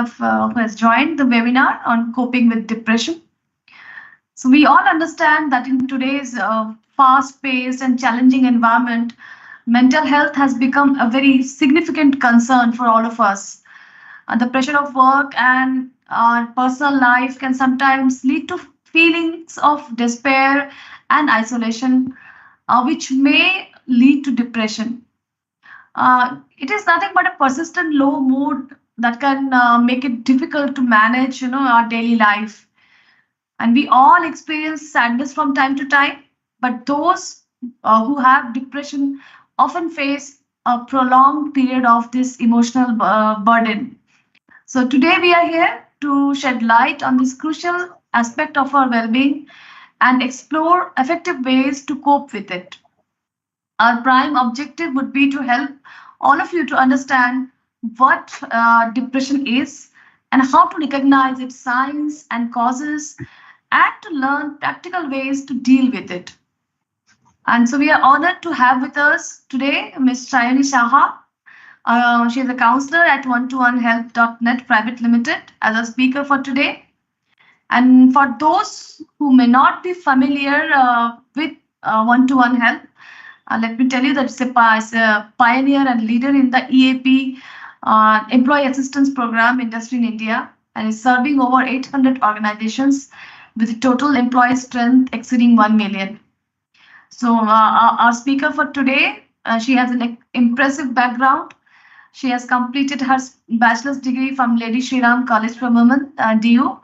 who has joined the webinar on coping with depression. So we all understand that in today's fast-paced and challenging environment, mental health has become a very significant concern for all of us. The pressure of work and our personal life can sometimes lead to feelings of despair and isolation, which may lead to depression. It is nothing but a persistent low mood that can make it difficult to manage, our daily life. And we all experience sadness from time to time, but those who have depression often face a prolonged period of this emotional burden. So today we are here to shed light on this crucial aspect of our well-being and explore effective ways to cope with it. Our prime objective would be to help all of you to understand what depression is and how to recognize its signs and causes and to learn practical ways to deal with it. And so we are honored to have with us today Ms. Shayani Shaha. She is a counselor at one-to-one-help.net Private Limited as a speaker for today. And for those who may not be familiar with one-to-one help, let me tell you that it's a pioneer and leader in the EAP Employee Assistance Program industry in India and is serving over 800 organizations with total employee strength exceeding 1 million. So our speaker for today, she has an impressive background. She has completed her bachelor's degree from Lady Shri Ram College for Women, DU,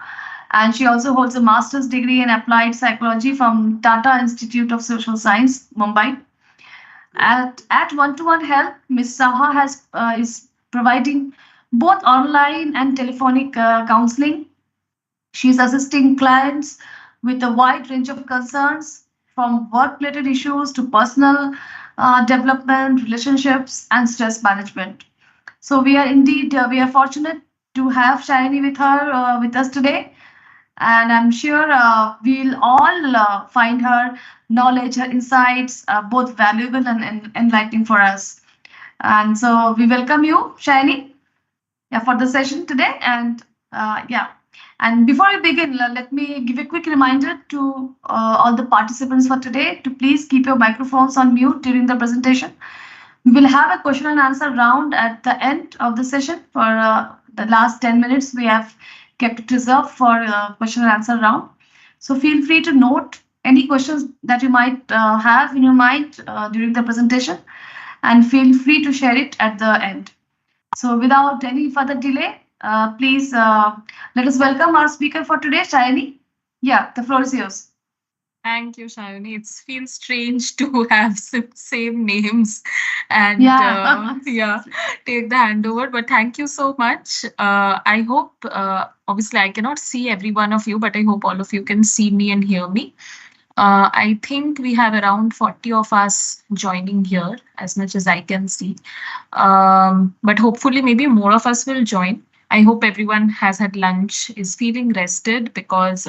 and she also holds a master's degree in applied psychology from Tata Institute of Social Science, Mumbai. At One-to-One Help, Ms. Saha is providing both online and telephonic counseling. She is assisting clients with a wide range of concerns from work-related issues to personal development, relationships, and stress management. So we are fortunate to have Shayani with us today, and I'm sure we'll all find her knowledge, her insights, both valuable and enlightening for us. And so we welcome you, Shayani, for the session today. And and before we begin, let me give a quick reminder to all the participants for today to please keep your microphones on mute during the presentation. We will have a question and answer round at the end of the session. For the last 10 minutes, we have kept it reserved for question and answer round. So feel free to note any questions that you might have in your mind during the presentation, and feel free to share it at the end. So without any further delay, please let us welcome our speaker for today, Shayani. Yeah, the floor is yours. Thank you, Shayani. It feels strange to have same names and take the handover. But thank you so much. I hope, obviously, I cannot see every one of you, but I hope all of you can see me and hear me. I think we have around 40 of us joining here, as much as I can see. But hopefully, maybe more of us will join. I hope everyone has had lunch, is feeling rested, because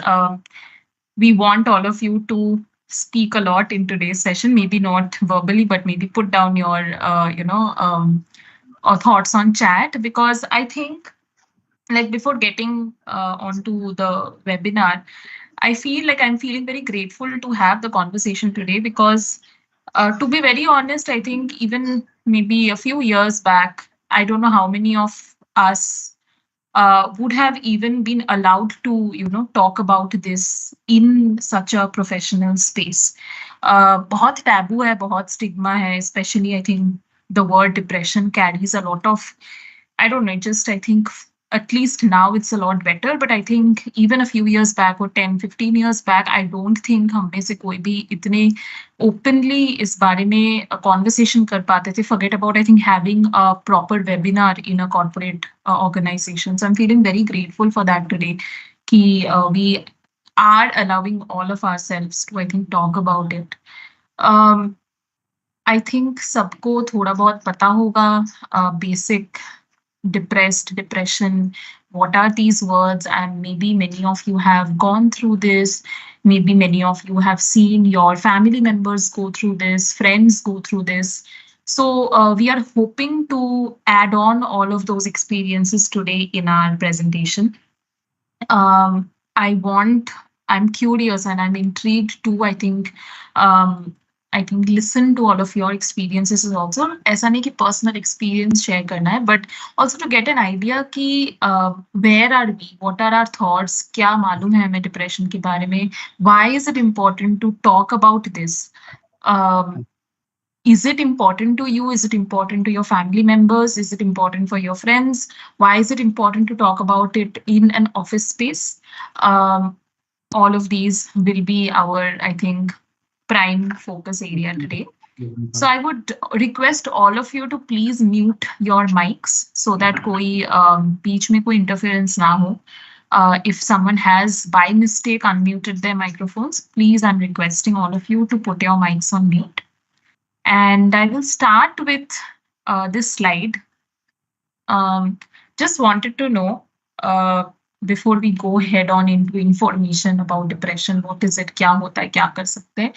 we want all of you to speak a lot in today's session, maybe not verbally, but maybe put down your, thoughts on chat, because I think, like, before getting onto the webinar, I feel like I'm feeling very grateful to have the conversation today, because to be very honest, I think even maybe a few years back, I don't know how many of us would have even been allowed to, talk about this in such a professional space. बहुत taboo है, बहुत stigma है, especially I think the word depression carries a lot of, I don't know, just I think at least now it's a lot better, but I think even a few years back or 10-15 years back, I don't think हम में से कोई भी इतने openly इस बारे में conversation कर पाते थे. Forget about, I think, having a proper webinar in a corporate organization. So I'm feeling very grateful for that today. कि we are allowing all of ourselves to, I think, talk about it. I think सबको थोड़ा बहुत पता होगा basic depression, what are these words, and maybe many of you have gone through this, maybe many of you have seen your family members go through this, friends go through this. So we are hoping to add on all of those experiences today in our presentation. um, I want, I'm curious and I'm intrigued to, I think listen to all of your experiences is also. ऐसा नहीं कि personal experience share करना है, but also to get an idea कि where are we, what are our thoughts, क्या मालूम है हमें depression के बारे में, why is it important to talk about this? Um, is it important to you? Is it important to your family members? Is it important for your friends? Why is it important to talk about it in an office space? All of these will be our, I think, prime focus area today. So I would request all of you to please mute your mics so that koi beech mein koi interference na ho. If someone has by mistake unmuted their microphones, please, I'm requesting all of you to put your mics on mute. And I will start with this slide. Just wanted to know, before we go head on into information about depression, what is it, क्या होता है, क्या कर सकते हैं.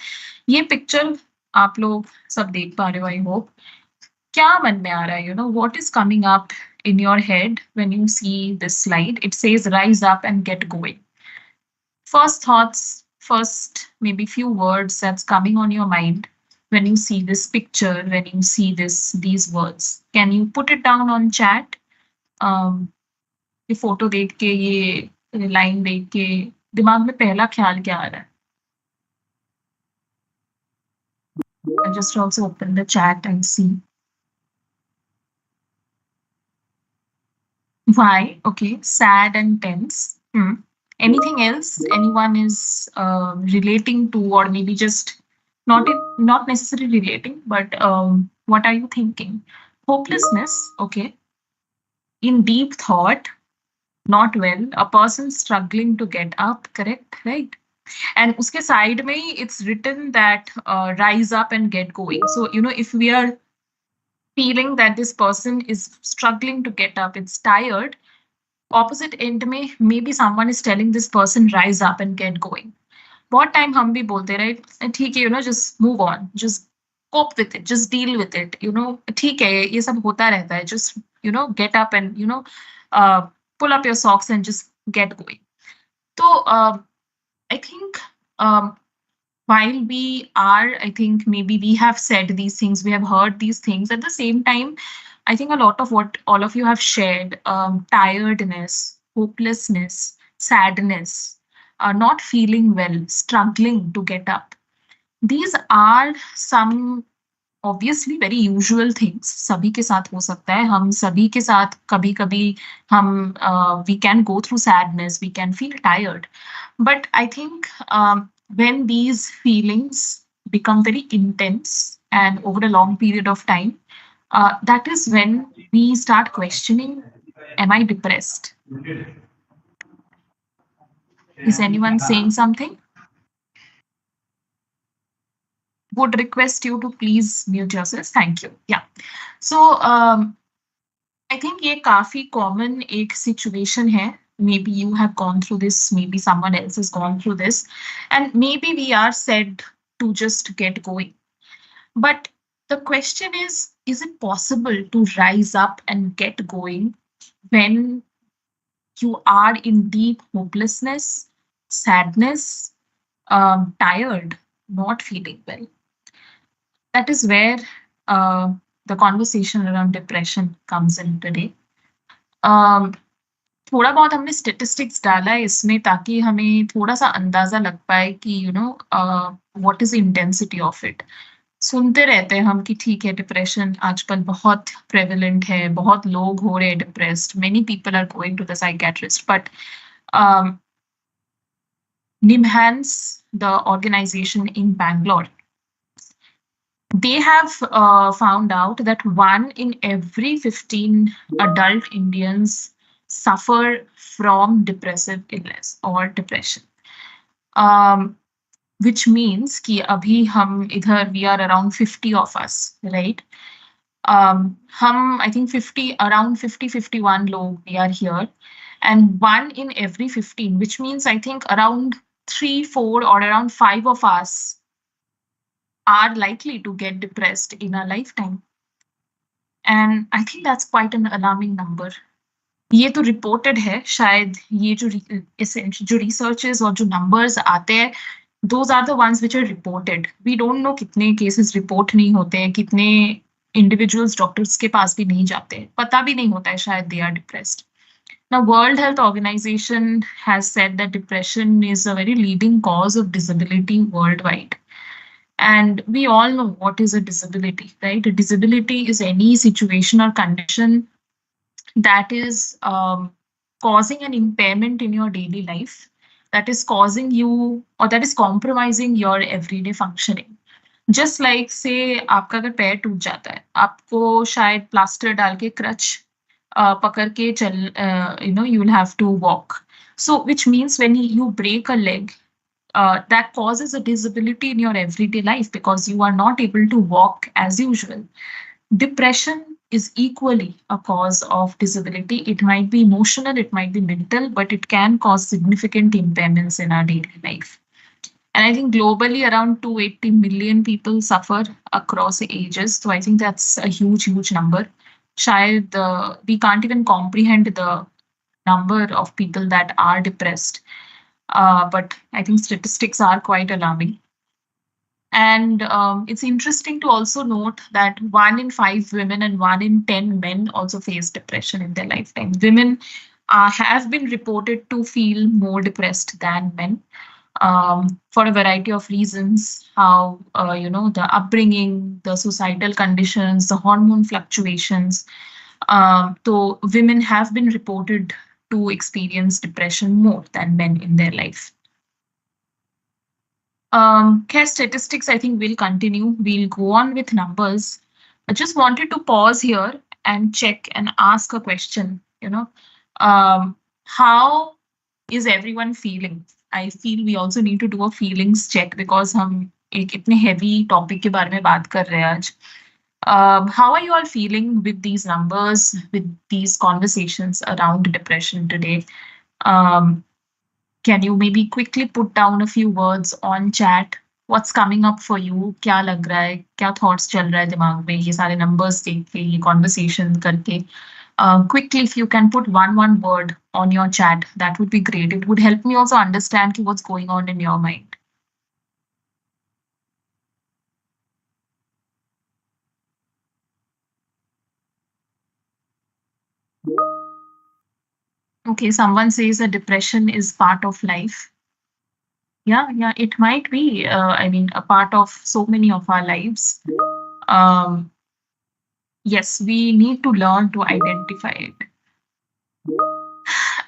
ये picture आप लोग सब देख पा रहे हो, I hope. क्या मन में आ रहा है, what is coming up in your head when you see this slide? It says rise up and get going. First thoughts, first maybe few words that's coming on your mind when you see this picture, when you see these words. Can you put it down on chat? ये photo देख के, ये line देख के दिमाग में पहला ख्याल क्या आ रहा है? I'll just also open the chat and see. Why? Okay, sad and tense. Anything else anyone is relating to, or maybe just not necessarily relating, but what are you thinking? Hopelessness, okay. In deep thought, not well, a person struggling to get up, correct, right? And uske side mein it's written that rise up and get going. So, if we are feeling that this person is struggling to get up, it's tired, opposite end mein maybe someone is telling this person rise up and get going. बहुत time हम भी बोलते right, ठीक है, just move on, just cope with it, just deal with it, ठीक है, ये सब होता रहता है, just get up and pull up your socks and just get going. So I think while we are, I think maybe we have said these things, we have heard these things, at the same time I think a lot of what all of you have shared, tiredness, hopelessness, sadness, not feeling well, struggling to get up. These are some obviously very usual things. सभी के साथ हो सकता है, हम सभी के साथ कभी-कभी हम we can go through sadness, we can feel tired. But I think when these feelings become very intense and over a long period of time, that is when we start questioning, am I depressed? Is anyone saying something? Would request you to please mute yourselves. Thank you. Yeah. So I think ये काफी common एक situation है. Maybe you have gone through this, maybe someone else has gone through this, and maybe we are said to just get going. But the question is it possible to rise up and get going when you are in deep hopelessness, sadness, tired, not feeling well? That is where the conversation around depression comes in today. थोड़ा बहुत हमने statistics डाला है इसमें ताकि हमें थोड़ा सा अंदाजा लग पाए कि what is intensity of it. सुनते रहते हैं हम कि ठीक है, डिप्रेशन आजकल बहुत प्रेवलेंट है, बहुत लोग हो रहे हैं depressed, many people are going to the psychiatrist. But NIMHANS, the organization in Bangalore, they have found out that 1 in every 15 adult Indians suffer from depressive illness or depression. Which means कि अभी हम इधर we are around 50 of us, right? हम I think 51 लोग we are here, and 1 in every 15, which means I think around 3, 4 or around 5 of us are likely to get depressed in our lifetime. And I think that's quite an alarming number. ये तो reported है, शायद ये जो researches और जो numbers आते हैं, those are the ones which are reported. We don't know कितने केसेस रिपोर्ट नहीं होते हैं, कितने इंडिविजुअल्स डॉक्टर्स के पास भी नहीं जाते, पता भी नहीं होता है शायद they are depressed. Now, World Health Organization has said that depression is a very leading cause of disability worldwide. And we all know what is a disability, right? A disability is any situation or condition that is causing an impairment in your daily life, that is causing you or that is compromising your everyday functioning. Just like say आपका अगर पैर टूट जाता है, आपको शायद plaster डाल के क्रच पकड़ के चल, you will have to walk. So which means when you break a leg, that causes a disability in your everyday life because you are not able to walk as usual. Depression is equally a cause of disability. It might be emotional, it might be mental, but it can cause significant impairments in our daily life. And I think globally around 280 million people suffer across ages. So I think that's a huge, huge number. Shayad, we can't even comprehend the number of people that are depressed. But I think statistics are quite alarming. And it's interesting to also note that 1 in 5 women and 1 in 10 men also face depression in their lifetime. Women have been reported to feel more depressed than men for a variety of reasons. How, the upbringing, the societal conditions, the hormone fluctuations. So women have been reported to experience depression more than men in their life. Care statistics, I think, will continue. We'll go on with numbers. I just wanted to pause here and check and ask a question. How is everyone feeling? I feel we also need to do a feelings check because हम एक इतने heavy topic के बारे में बात कर रहे हैं आज. How are you all feeling with these numbers, with these conversations around depression today? Can you maybe quickly put down a few words on chat? What's coming up for you? क्या लग रहा है? क्या thoughts चल रहा है दिमाग में? ये सारे numbers देख के, ये conversation करके. Quickly, if you can put one word on your chat, that would be great. It would help me also understand what's going on in your mind. Okay, someone says that depression is part of life. Yeah, it might be. I mean, a part of so many of our lives. Yes, we need to learn to identify it.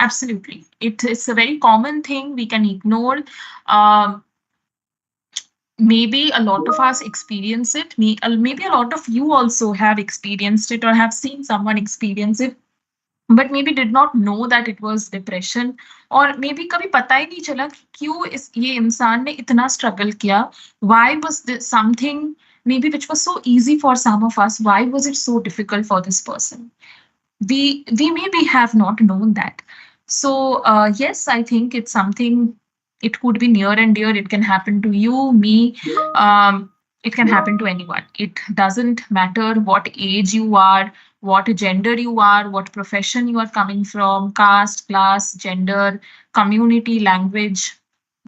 Absolutely. It's a very common thing we can ignore. Maybe a lot of us experience it. Maybe a lot of you also have experienced it or have seen someone experience it, but maybe did not know that it was depression. और maybe कभी पता ही नहीं चला कि क्यों ये इंसान ने इतना struggle किया. Why was this something maybe which was so easy for some of us? Why was it so difficult for this person? We maybe have not known that. So yes, I think it's something. It could be near and dear. It can happen to you, me. It can happen to anyone. It doesn't matter what age you are, what gender you are, what profession you are coming from, caste, class, gender, community, language,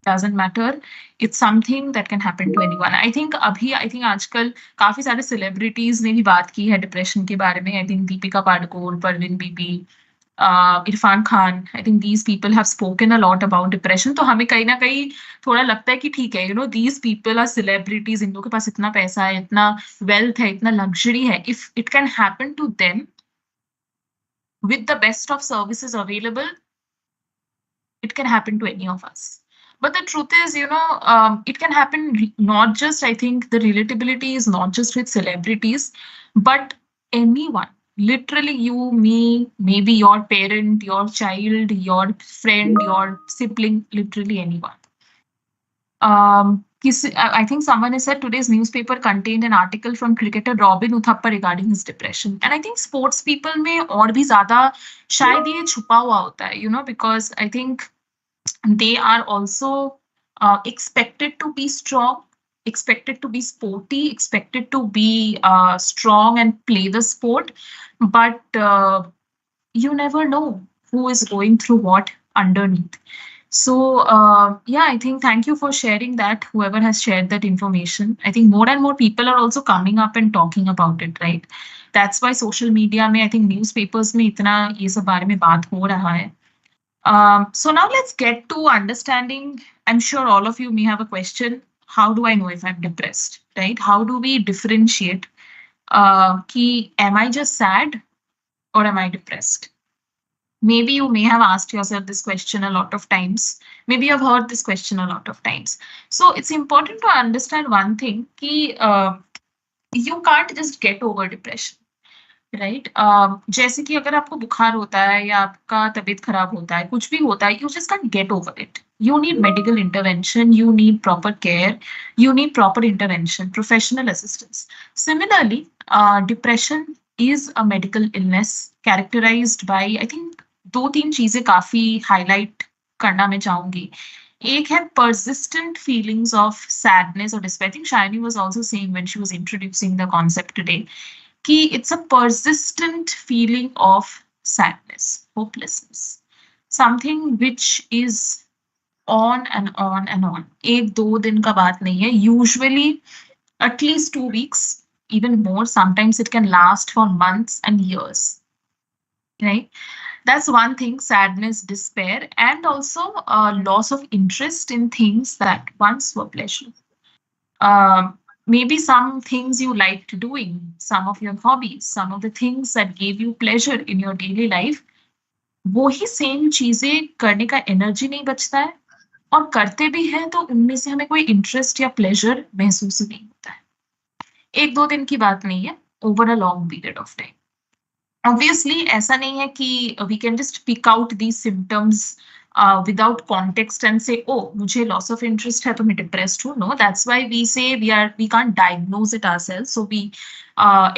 doesn't matter. It's something that can happen to anyone. I think आजकल काफी सारे celebrities ने भी बात की है depression के बारे में. I think Deepika Padukone, Parveen Bibi, Irfan Khan, I think these people have spoken a lot about depression. तो हमें कहीं ना कहीं थोड़ा लगता है कि ठीक है, these people are celebrities, इन लोगों के पास इतना पैसा है, इतना wealth है, इतना luxury है. If it can happen to them with the best of services available, it can happen to any of us. But the truth is, it can happen not just, I think the relatability is not just with celebrities, but anyone. Literally you, me, maybe your parent, your child, your friend, your sibling, literally anyone. I think someone has said today's newspaper contained an article from cricketer Robin Uthappa regarding his depression. And I think sports people में और भी ज़्यादा शायद ये छुपा हुआ होता है, because I think they are also expected to be strong. expected to be sporty, expected to be strong and play the sport, but you never know who is going through what underneath. So, yeah, I think thank you for sharing that, whoever has shared that information. I think more and more people are also coming up and talking about it, right? That's why social media में, I think newspapers में इतना ये सब बारे में बात हो रहा है. So now let's get to understanding. I'm sure all of you may have a question. How do I know if I'm depressed, right? How do we differentiate? Am I just sad or am I depressed? Maybe you may have asked yourself this question a lot of times. Maybe you've heard this question a lot of times. So it's important to understand one thing, you can't just get over depression. Right जैसे कि अगर आपको बुखार होता है या आपका तबीयत खराब होता है, कुछ भी होता है, you just can get over it. You need medical intervention, you need proper care, you need proper intervention, professional assistance. Similarly depression is a medical illness characterized by, I think 2-3 चीजें काफी हाईलाइट करना मैं चाहूंगी. एक है persistent feelings of sadness or despair. I think Shiny was also saying when she was introducing the concept today, कि it's a persistent feeling of sadness, hopelessness, something which is on and on and on. एक दो दिन का बात नहीं है, usually at least 2 weeks, even more. Sometimes it can last for months and years, right? That's one thing, sadness, despair, and also loss of interest in things that once were pleasure. Maybe some things you liked doing, some of your hobbies, some of the things that gave you pleasure in your daily life, वो ही same चीजें करने का energy नहीं बचता है, और करते भी हैं तो उनमें से हमें कोई इंटरेस्ट या प्लेजर महसूस नहीं होता है. 1-2 दिन की बात नहीं है, over a long period of time. Obviously ऐसा नहीं है कि we can just pick out these symptoms without context and say, oh, मुझे loss of interest है तो मैं depressed हूँ. No, that's why we say we can't diagnose it ourselves. So we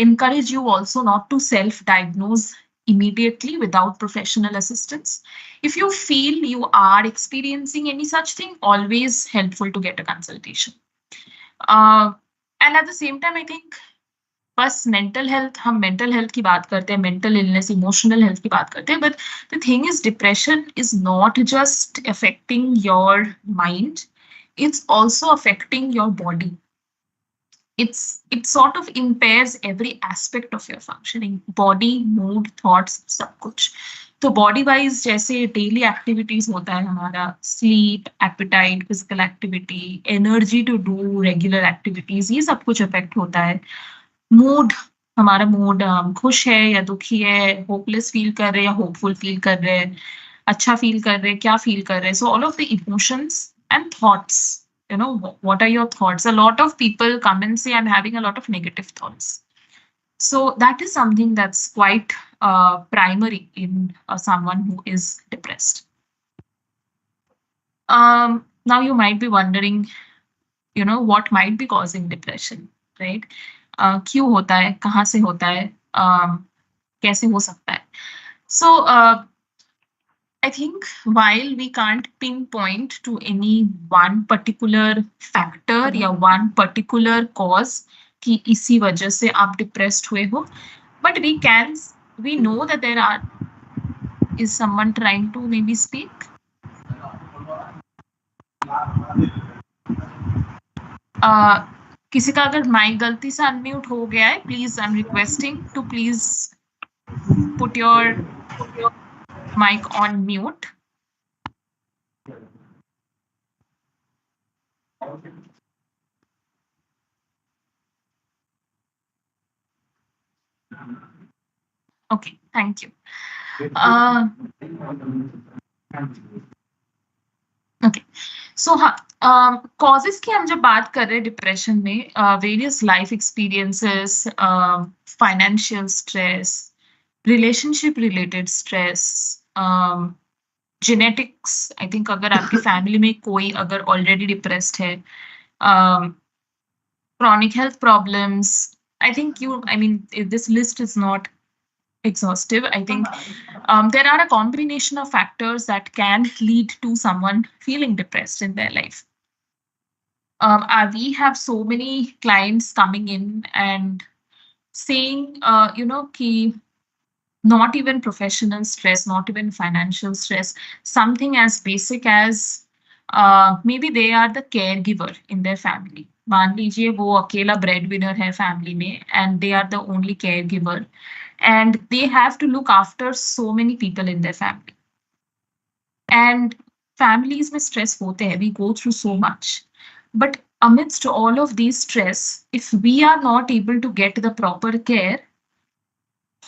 encourage you also not to self-diagnose immediately without professional assistance. If you feel you are experiencing any such thing, always helpful to get a consultation. And at the same time, I think बस mental health, हम mental health की बात करते हैं, mental illness, emotional health की बात करते हैं, but the thing is depression is not just affecting your mind, it's also affecting your body. It sort of impairs every aspect of your functioning, body, mood, thoughts, सब कुछ. तो body wise जैसे daily activities होता है हमारा, sleep, appetite, physical activity, energy to do regular activities, ये सब कुछ अफेक्ट होता है. मूड, हमारा मूड खुश है या दुखी है, होपलेस फील कर रहे हैं या होपफुल फील कर रहे हैं, अच्छा फील कर रहे हैं, क्या फील कर रहे हैं. So all of the emotions and thoughts, you know, what are your thoughts? A lot of people come and say, I'm having a lot of negative thoughts. So that is something that's quite primary in someone who is depressed. Now you might be wondering, you know, what might be causing depression, right? क्यों होता है, कहाँ से होता है, कैसे हो सकता है? So I think while we can't pinpoint to any one particular factor या one particular cause कि इसी वजह से आप depressed हुए हो, but we know that there is someone trying to maybe speak. किसी का अगर माइक गलती से अनम्यूट हो गया है, please I am requesting to please put your mic on mute. Okay, thank you. Okay, so causes की हम जब बात कर रहे हैं डिप्रेशन में, various life experiences, financial stress, relationship related stress, genetics. I think अगर आपकी फैमिली में कोई अगर ऑलरेडी डिप्रेस्ड है, chronic health problems. I think this list is not exhaustive. I think there are a combination of factors that can lead to someone feeling depressed in their life. We have so many clients coming in and saying, ki not even professional stress, not even financial stress, something as basic as maybe they are the caregiver in their family. मान लीजिए वो अकेला breadwinner है family में and they are the only caregiver and they have to look after so many people in their family. And families में stress होते हैं, we go through so much. But amidst all of these stress, if we are not able to get the proper care,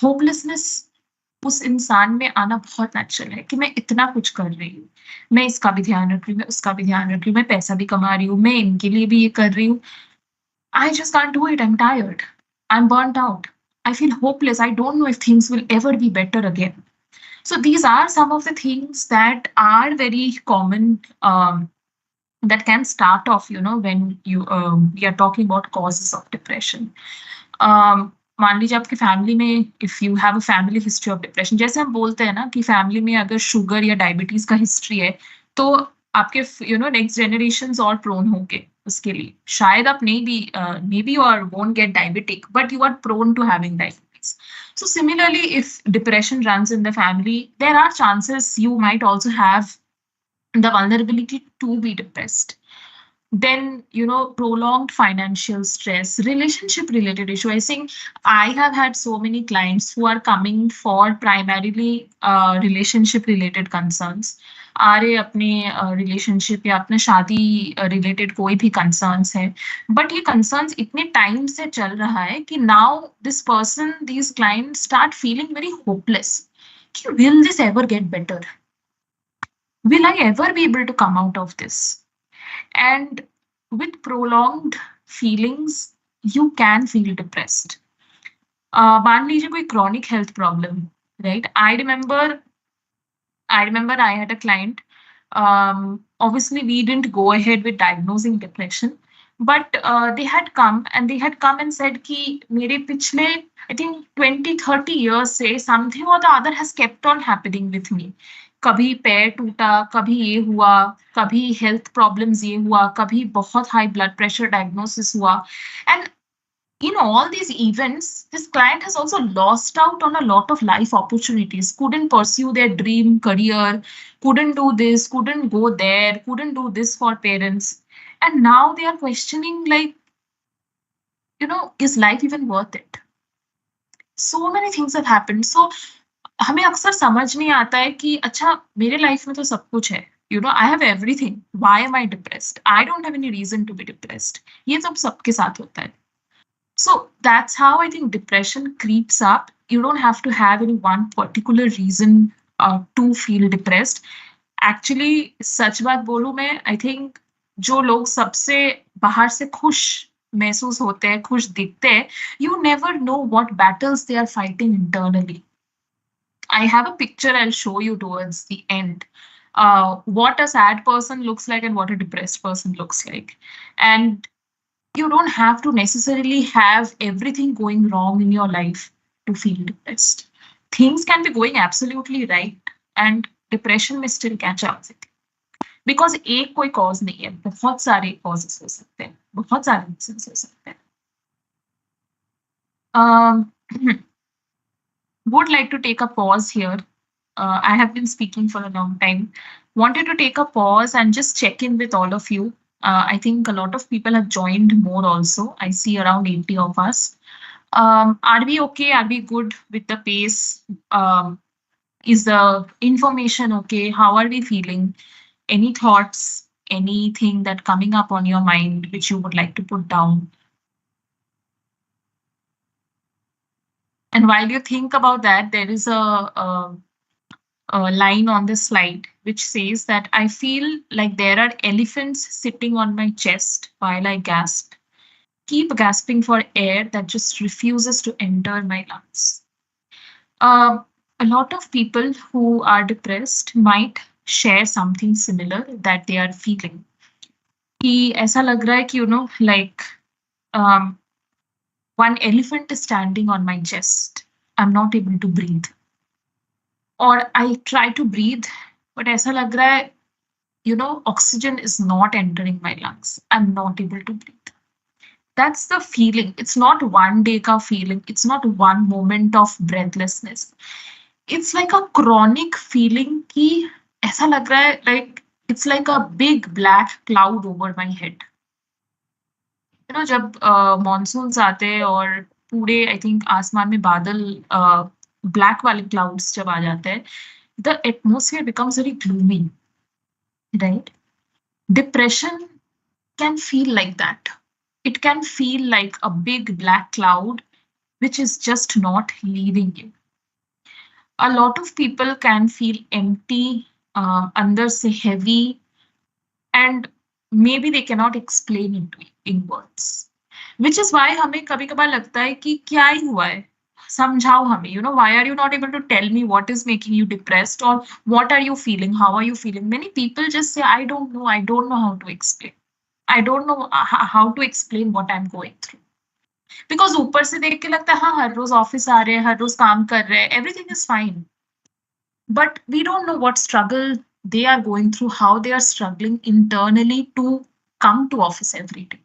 hopelessness उस इंसान में आना बहुत natural है कि मैं इतना कुछ कर रही हूँ, मैं इसका भी ध्यान रख रही हूँ, मैं उसका भी ध्यान रख रही हूँ, मैं पैसा भी कमा रही हूँ, मैं इनके लिए भी ये कर रही हूँ. I just can't do it. I'm tired. I'm burnt out. I feel hopeless. I don't know if things will ever be better again. So these are some of the things that are very common, that can start off, when we are talking about causes of depression. मान लीजिए आपकी family में if you have a family history of depression, जैसे हम बोलते हैं ना कि फैमिली में अगर शुगर या डायबिटीज का हिस्ट्री है तो आपके नेक्स्ट जनरेशन और प्रोन होंगे उसके लिए. शायद आप नहीं भी मे बी और won't get diabetic but you are prone to having diabetes. So similarly, if depression runs in the family, there are chances you might also have the vulnerability to be depressed. Then prolonged financial stress, relationship related issue. I think I have had so many clients who are coming for primarily relationship related concerns. आरे अपने relationship या अपने शादी related कोई भी concerns है, but ये concerns इतने time से चल रहा है कि now this person, these client start feeling very hopeless कि will this ever get better, will I ever be able to come out of this? And with prolonged feelings, you can feel depressed. मान लीजिए कोई chronic health problem, right? I remember I had a client. Obviously, we didn't go ahead with diagnosing depression, but they had come and said कि मेरे पिछले I think 20-30 years से something or the other has kept on happening with me. कभी पैर टूटा, कभी ये हुआ, कभी हेल्थ प्रॉब्लम्स ये हुआ, कभी बहुत हाई ब्लड प्रेशर डायग्नोसिस हुआ. And in all these events, this client has also lost out on a lot of life opportunities, couldn't pursue their dream career, couldn't do this, couldn't go there, couldn't do this for parents. And now they are questioning, like, is life even worth it? So many things have happened. So हमें अक्सर समझ नहीं आता है कि अच्छा मेरे life में तो सब कुछ है, I have everything, why am I depressed, I don't have any reason to be depressed. ये तो सबके साथ होता है. So that's how I think depression creeps up. You don't have to have any one particular reason to feel depressed. Actually, सच बात बोलूं मैं, I think जो लोग सबसे बाहर से खुश महसूस होते हैं, खुश दिखते हैं, you never know what battles they are fighting internally. I have a picture I'll show you towards the end. What a sad person looks like and what a depressed person looks like. And you don't have to necessarily have everything going wrong in your life to feel depressed. Things can be going absolutely right and depression may still catch up with you. Because एक कोई cause नहीं है, बहुत सारे causes हो सकते हैं, बहुत सारे reasons हो सकते हैं. Would like to take a pause here. I have been speaking for a long time. Wanted to take a pause and just check in with all of you. I think a lot of people have joined more also. I see around 80 of us. Are we okay? Are we good with the pace? Is the information okay? How are we feeling? Any thoughts? Anything that coming up on your mind which you would like to put down? And while you think about that, there is a line on the slide which says that I feel like there are elephants sitting on my chest while I gasp. Keep gasping for air that just refuses to enter my lungs. A lot of people who are depressed might share something similar that they are feeling. कि ऐसा लग रहा है कि like one elephant is standing on my chest. I'm not able to breathe. Or I try to breathe, but ऐसा लग रहा है oxygen is not entering my lungs. I'm not able to breathe. That's the feeling. It's not one day ka feeling. It's not one moment of breathlessness. It's like a chronic feeling कि ऐसा लग रहा है like it's like a big black cloud over my head. जब monsoons आते हैं और पूरे आई थिंक आसमान में बादल ब्लैक वाले क्लाउड्स जब आ जाते हैं, the atmosphere becomes very gloomy, right? Depression can feel like that. It can feel like a big black cloud which is just not leaving you. A lot of people can feel empty, under say heavy, and maybe they cannot explain it in words. Which is why हमें कभी कभार लगता है कि क्या ही हुआ है, समझाओ हमें, why are you not able to tell me what is making you depressed, or what are you feeling, how are you feeling? Many people just say, I don't know how to explain. I don't know how to explain what I'm going through. Because ऊपर से देख के लगता है हाँ हर रोज office आ रहे हैं, हर रोज काम कर रहे हैं, everything is fine. But we don't know what struggle they are going through, how they are struggling internally to come to office every day.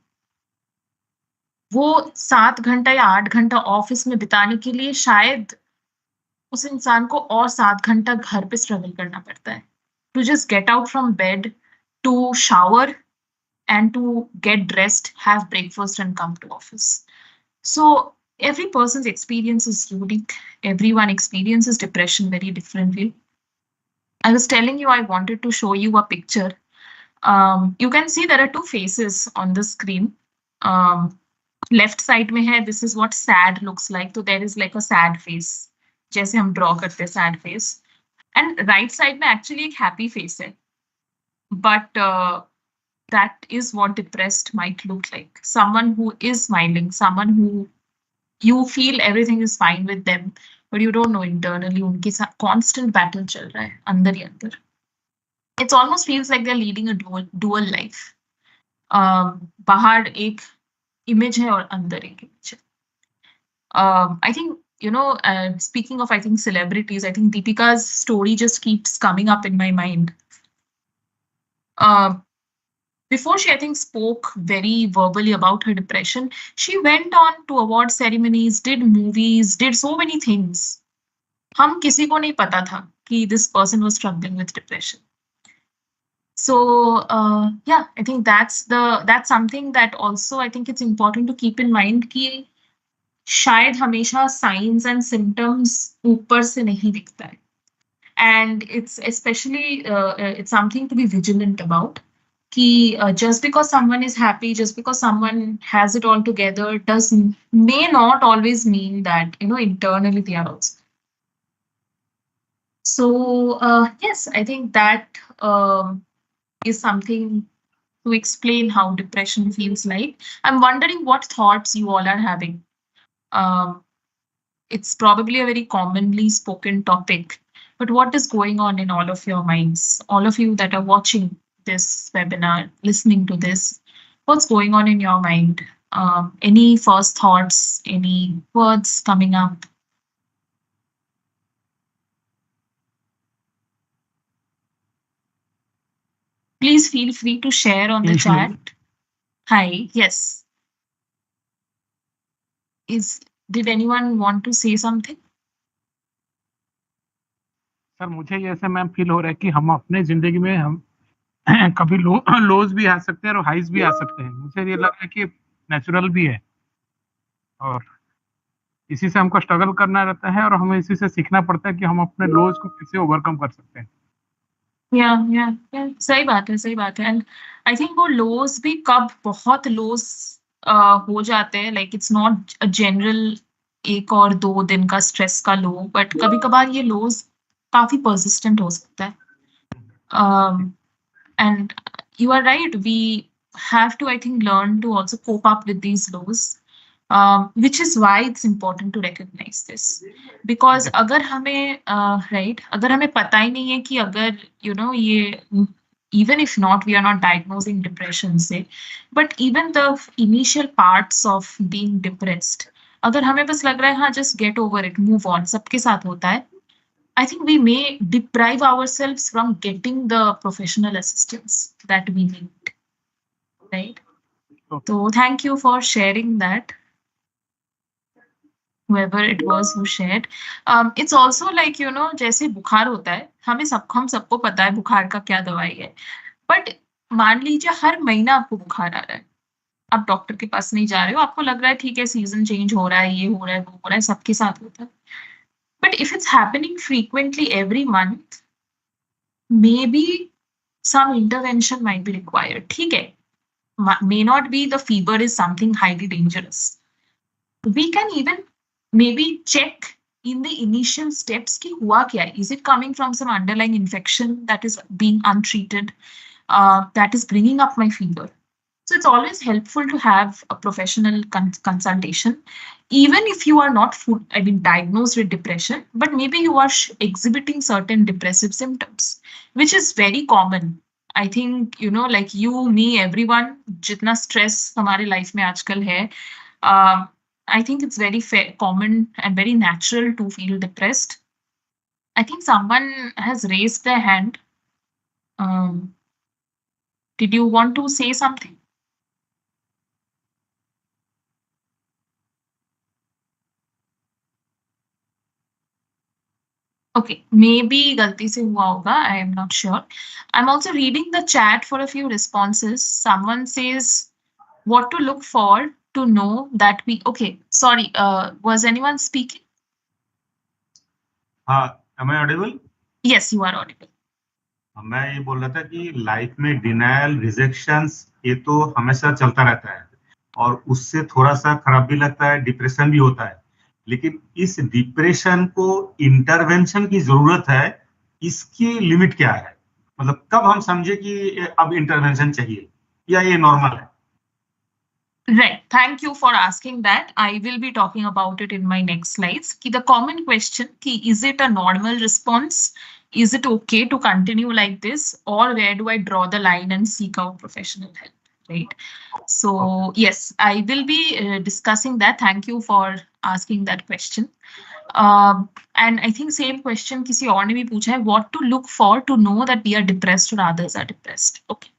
वो 7 घंटा या 8 घंटा ऑफिस में बिताने के लिए शायद उस इंसान को और 7 घंटा घर पे स्ट्रगल करना पड़ता है, to just get out from bed, to shower, and to get dressed, have breakfast, and come to office. So every person's experience is unique. Everyone experiences depression very differently. I was telling you I wanted to show you a picture. You can see there are two faces on the screen. Left side में है, this is what sad looks like. So there is like a sad face, जैसे हम draw करते हैं sad face. And right side में actually एक happy face है. But that is what depressed might look like. Someone who is smiling, someone who you feel everything is fine with them, but you don't know internally उनके साथ constant battle चल रहा है अंदर ही अंदर. It almost feels like they're leading a dual life. बाहर एक image है और अंदर एक image है. I think, speaking of, I think, celebrities, I think Deepika's story just keeps coming up in my mind. Before she, I think, spoke very verbally about her depression, she went on to award ceremonies, did movies, did so many things. हम किसी को नहीं पता था कि this person was struggling with depression. So yeah, I think that's something that also I think it's important to keep in mind कि शायद हमेशा signs and symptoms ऊपर से नहीं दिखता है. And it's especially it's something to be vigilant about. Ki just because someone is happy, just because someone has it all together, may not always mean that internally they are also. So yes, I think that is something to explain how depression feels like. I'm wondering what thoughts you all are having. It's probably a very commonly spoken topic, but what is going on in all of your minds, all of you that are watching this webinar, listening to this, what's going on in your mind? Any first thoughts, any words coming up? Please feel free to share on the chat. Hi, yes. Did anyone want to say something? Sir मुझे ये ऐसे ma'am feel हो रहा है कि हम अपने जिंदगी में हम कभी लोज भी आ सकते हैं और हाइज भी आ सकते हैं. मुझे ये लग रहा है कि नेचुरल भी है और इसी से हमको स्ट्रगल करना रहता है और हमें इसी से सीखना पड़ता है कि हम अपने लोज को कैसे ओवरकम कर सकते हैं. या सही बात है. एंड आई थिंक वो लोज भी कब बहुत लोज हो जाते हैं, like it's not a general 1 और 2 दिन का स्ट्रेस का लो, बट कभी कभार ये लोज काफी परसिस्टेंट हो सकता है. And you are right, we have to, I think, learn to also cope up with these lows, which is why it's important to recognize this. Because अगर हमें right, अगर हमें पता ही नहीं है कि अगर ये even if not, we are not diagnosing depression say, but even the initial parts of being depressed, अगर हमें बस लग रहा है हाँ just get over it, move on, सबके साथ होता है, I think we may deprive ourselves from getting the professional assistance that we need. Right? Okay. So thank you for sharing that. Whoever it was who shared. It's also like, जैसे बुखार होता है, हम सबको पता है बुखार का क्या दवाई है. बट मान लीजिए हर महीना आपको बुखार आ रहा है, आप डॉक्टर के पास नहीं जा रहे हो, आपको लग रहा है ठीक है सीजन चेंज हो रहा है, ये हो रहा है, वो हो रहा है, सबके साथ होता है. But if it's happening frequently every month, may be some intervention might be required. ठीक है, may not be the fever is something highly dangerous. We can even maybe check in the initial steps ki hua kya hai. Is it coming from some underlying infection that is being untreated, that is bringing up my fever? So it's always helpful to have a professional consultation, even if you are not diagnosed with depression, but maybe you are exhibiting certain depressive symptoms, which is very common. I think, like you, me, everyone, jitna stress hamare life mein aajkal hai, I think it's very common and very natural to feel depressed. I think someone has raised their hand. Did you want to say something? Okay, maybe galti se hua hoga, I am not sure. I'm also reading the chat for a few responses. Someone says what to look for to know that we, okay, sorry, was anyone speaking? Am I audible? Yes, you are audible. मैं ये बोल रहा था कि life में denial, rejections ये तो हमेशा चलता रहता है और उससे थोड़ा सा खराब भी लगता है, डिप्रेशन भी होता है, लेकिन इस डिप्रेशन को इंटरवेंशन की जरूरत है, इसकी लिमिट क्या है? मतलब कब हम समझे कि अब इंटरवेंशन चाहिए या ये नॉर्मल है? Right. Thank you for asking that. I will be talking about it in my next slides. The common question, is it a normal response? Is it okay to continue like this? Or where do I draw the line and seek out professional help? Right. So yes, I will be discussing that. Thank you for asking that question. And I think same question किसी और ने भी पूछा है, what to look for to know that we are depressed or others are depressed. Okay.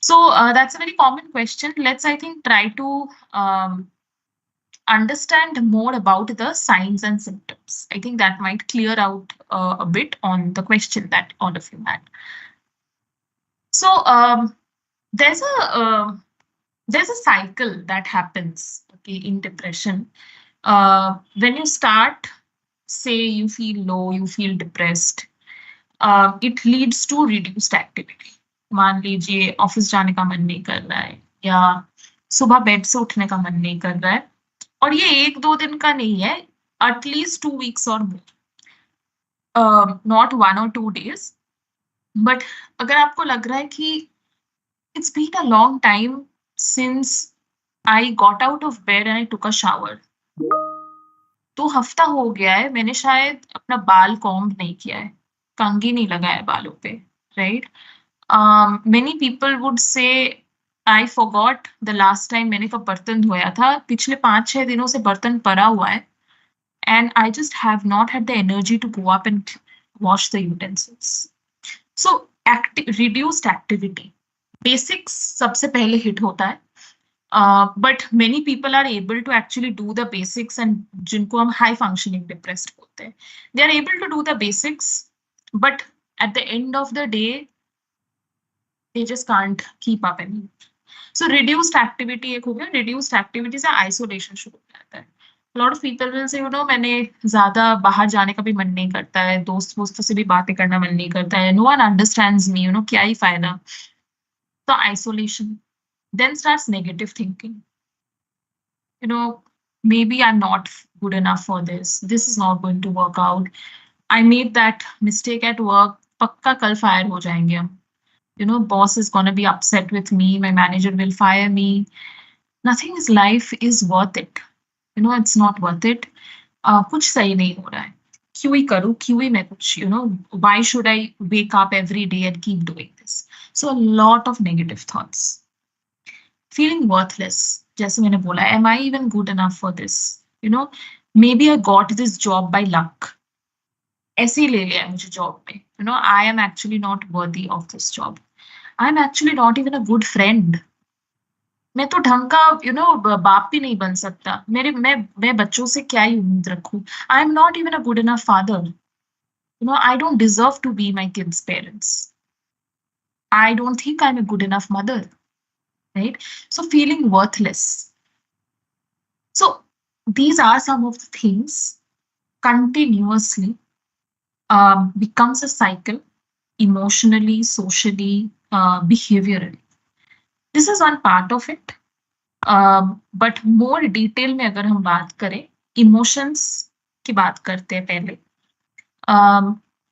So that's a very common question. Let's, I think, try to understand more about the signs and symptoms. I think that might clear out a bit on the question that all of you had. So there's a cycle that happens, okay, in depression. When you start, say you feel low, you feel depressed, it leads to reduced activity. मान लीजिए office जाने का मन नहीं कर रहा है या सुबह बेड से उठने का मन नहीं कर रहा है, और ये 1-2 दिन का नहीं है, एटलीस्ट 2 weeks और more, not 1 or 2 days. But अगर आपको लग रहा है कि it's been a long time since I got out of bed and I took a shower, 2 हफ्ता हो गया है मैंने शायद अपना बाल कॉम्ब नहीं किया है, कंघी नहीं लगाया बालों पे, right? Many people would say, I forgot the last time मैंने कब बर्तन धोया था, पिछले 5-6 दिनों से बर्तन पड़ा हुआ है, and I just have not had the energy to go up and wash the utensils. So reduced activity, basics सबसे पहले hit होता है, but many people are able to actually do the basics, and जिनको हम high functioning depressed बोलते हैं, they are able to do the basics, but at the end of the day they just can't keep up anymore. So reduced activity एक हो गया, reduced activity से isolation शुरू हो जाता है. A lot of people will say, मैंने ज्यादा बाहर जाने का भी मन नहीं करता है, दोस्तों से भी बातें करना मन नहीं करता है, no one understands me, क्या ही फायदा. So isolation. Then starts negative thinking. Maybe I'm not good enough for this. This is not going to work out. I made that mistake at work. पक्का कल fire हो जाएंगे हम. Boss is going to be upset with me. My manager will fire me. Nothing in life is worth it. It's not worth it. कुछ सही नहीं हो रहा है. क्यों ही करूँ? क्यों ही मैं कुछ, why should I wake up every day and keep doing this? So a lot of negative thoughts. Feeling worthless. जैसे मैंने बोला, am I even good enough for this? Maybe I got this job by luck. ऐसे ही ले लिया है मुझे job में, you know I am actually not worthy of this job, I am actually not even a good friend, मैं तो ढंग का बाप भी नहीं बन सकता, मैं बच्चों से क्या ही उम्मीद रखूं, I am not even a good enough father, I don't deserve to be my kids parents, I don't think I am a good enough mother, right? So feeling worthless. So these are some of the things continuously becomes a cycle emotionally, socially, behaviorally. This is one part of it. But more detail में अगर हम बात करें, emotions की बात करते हैं पहले.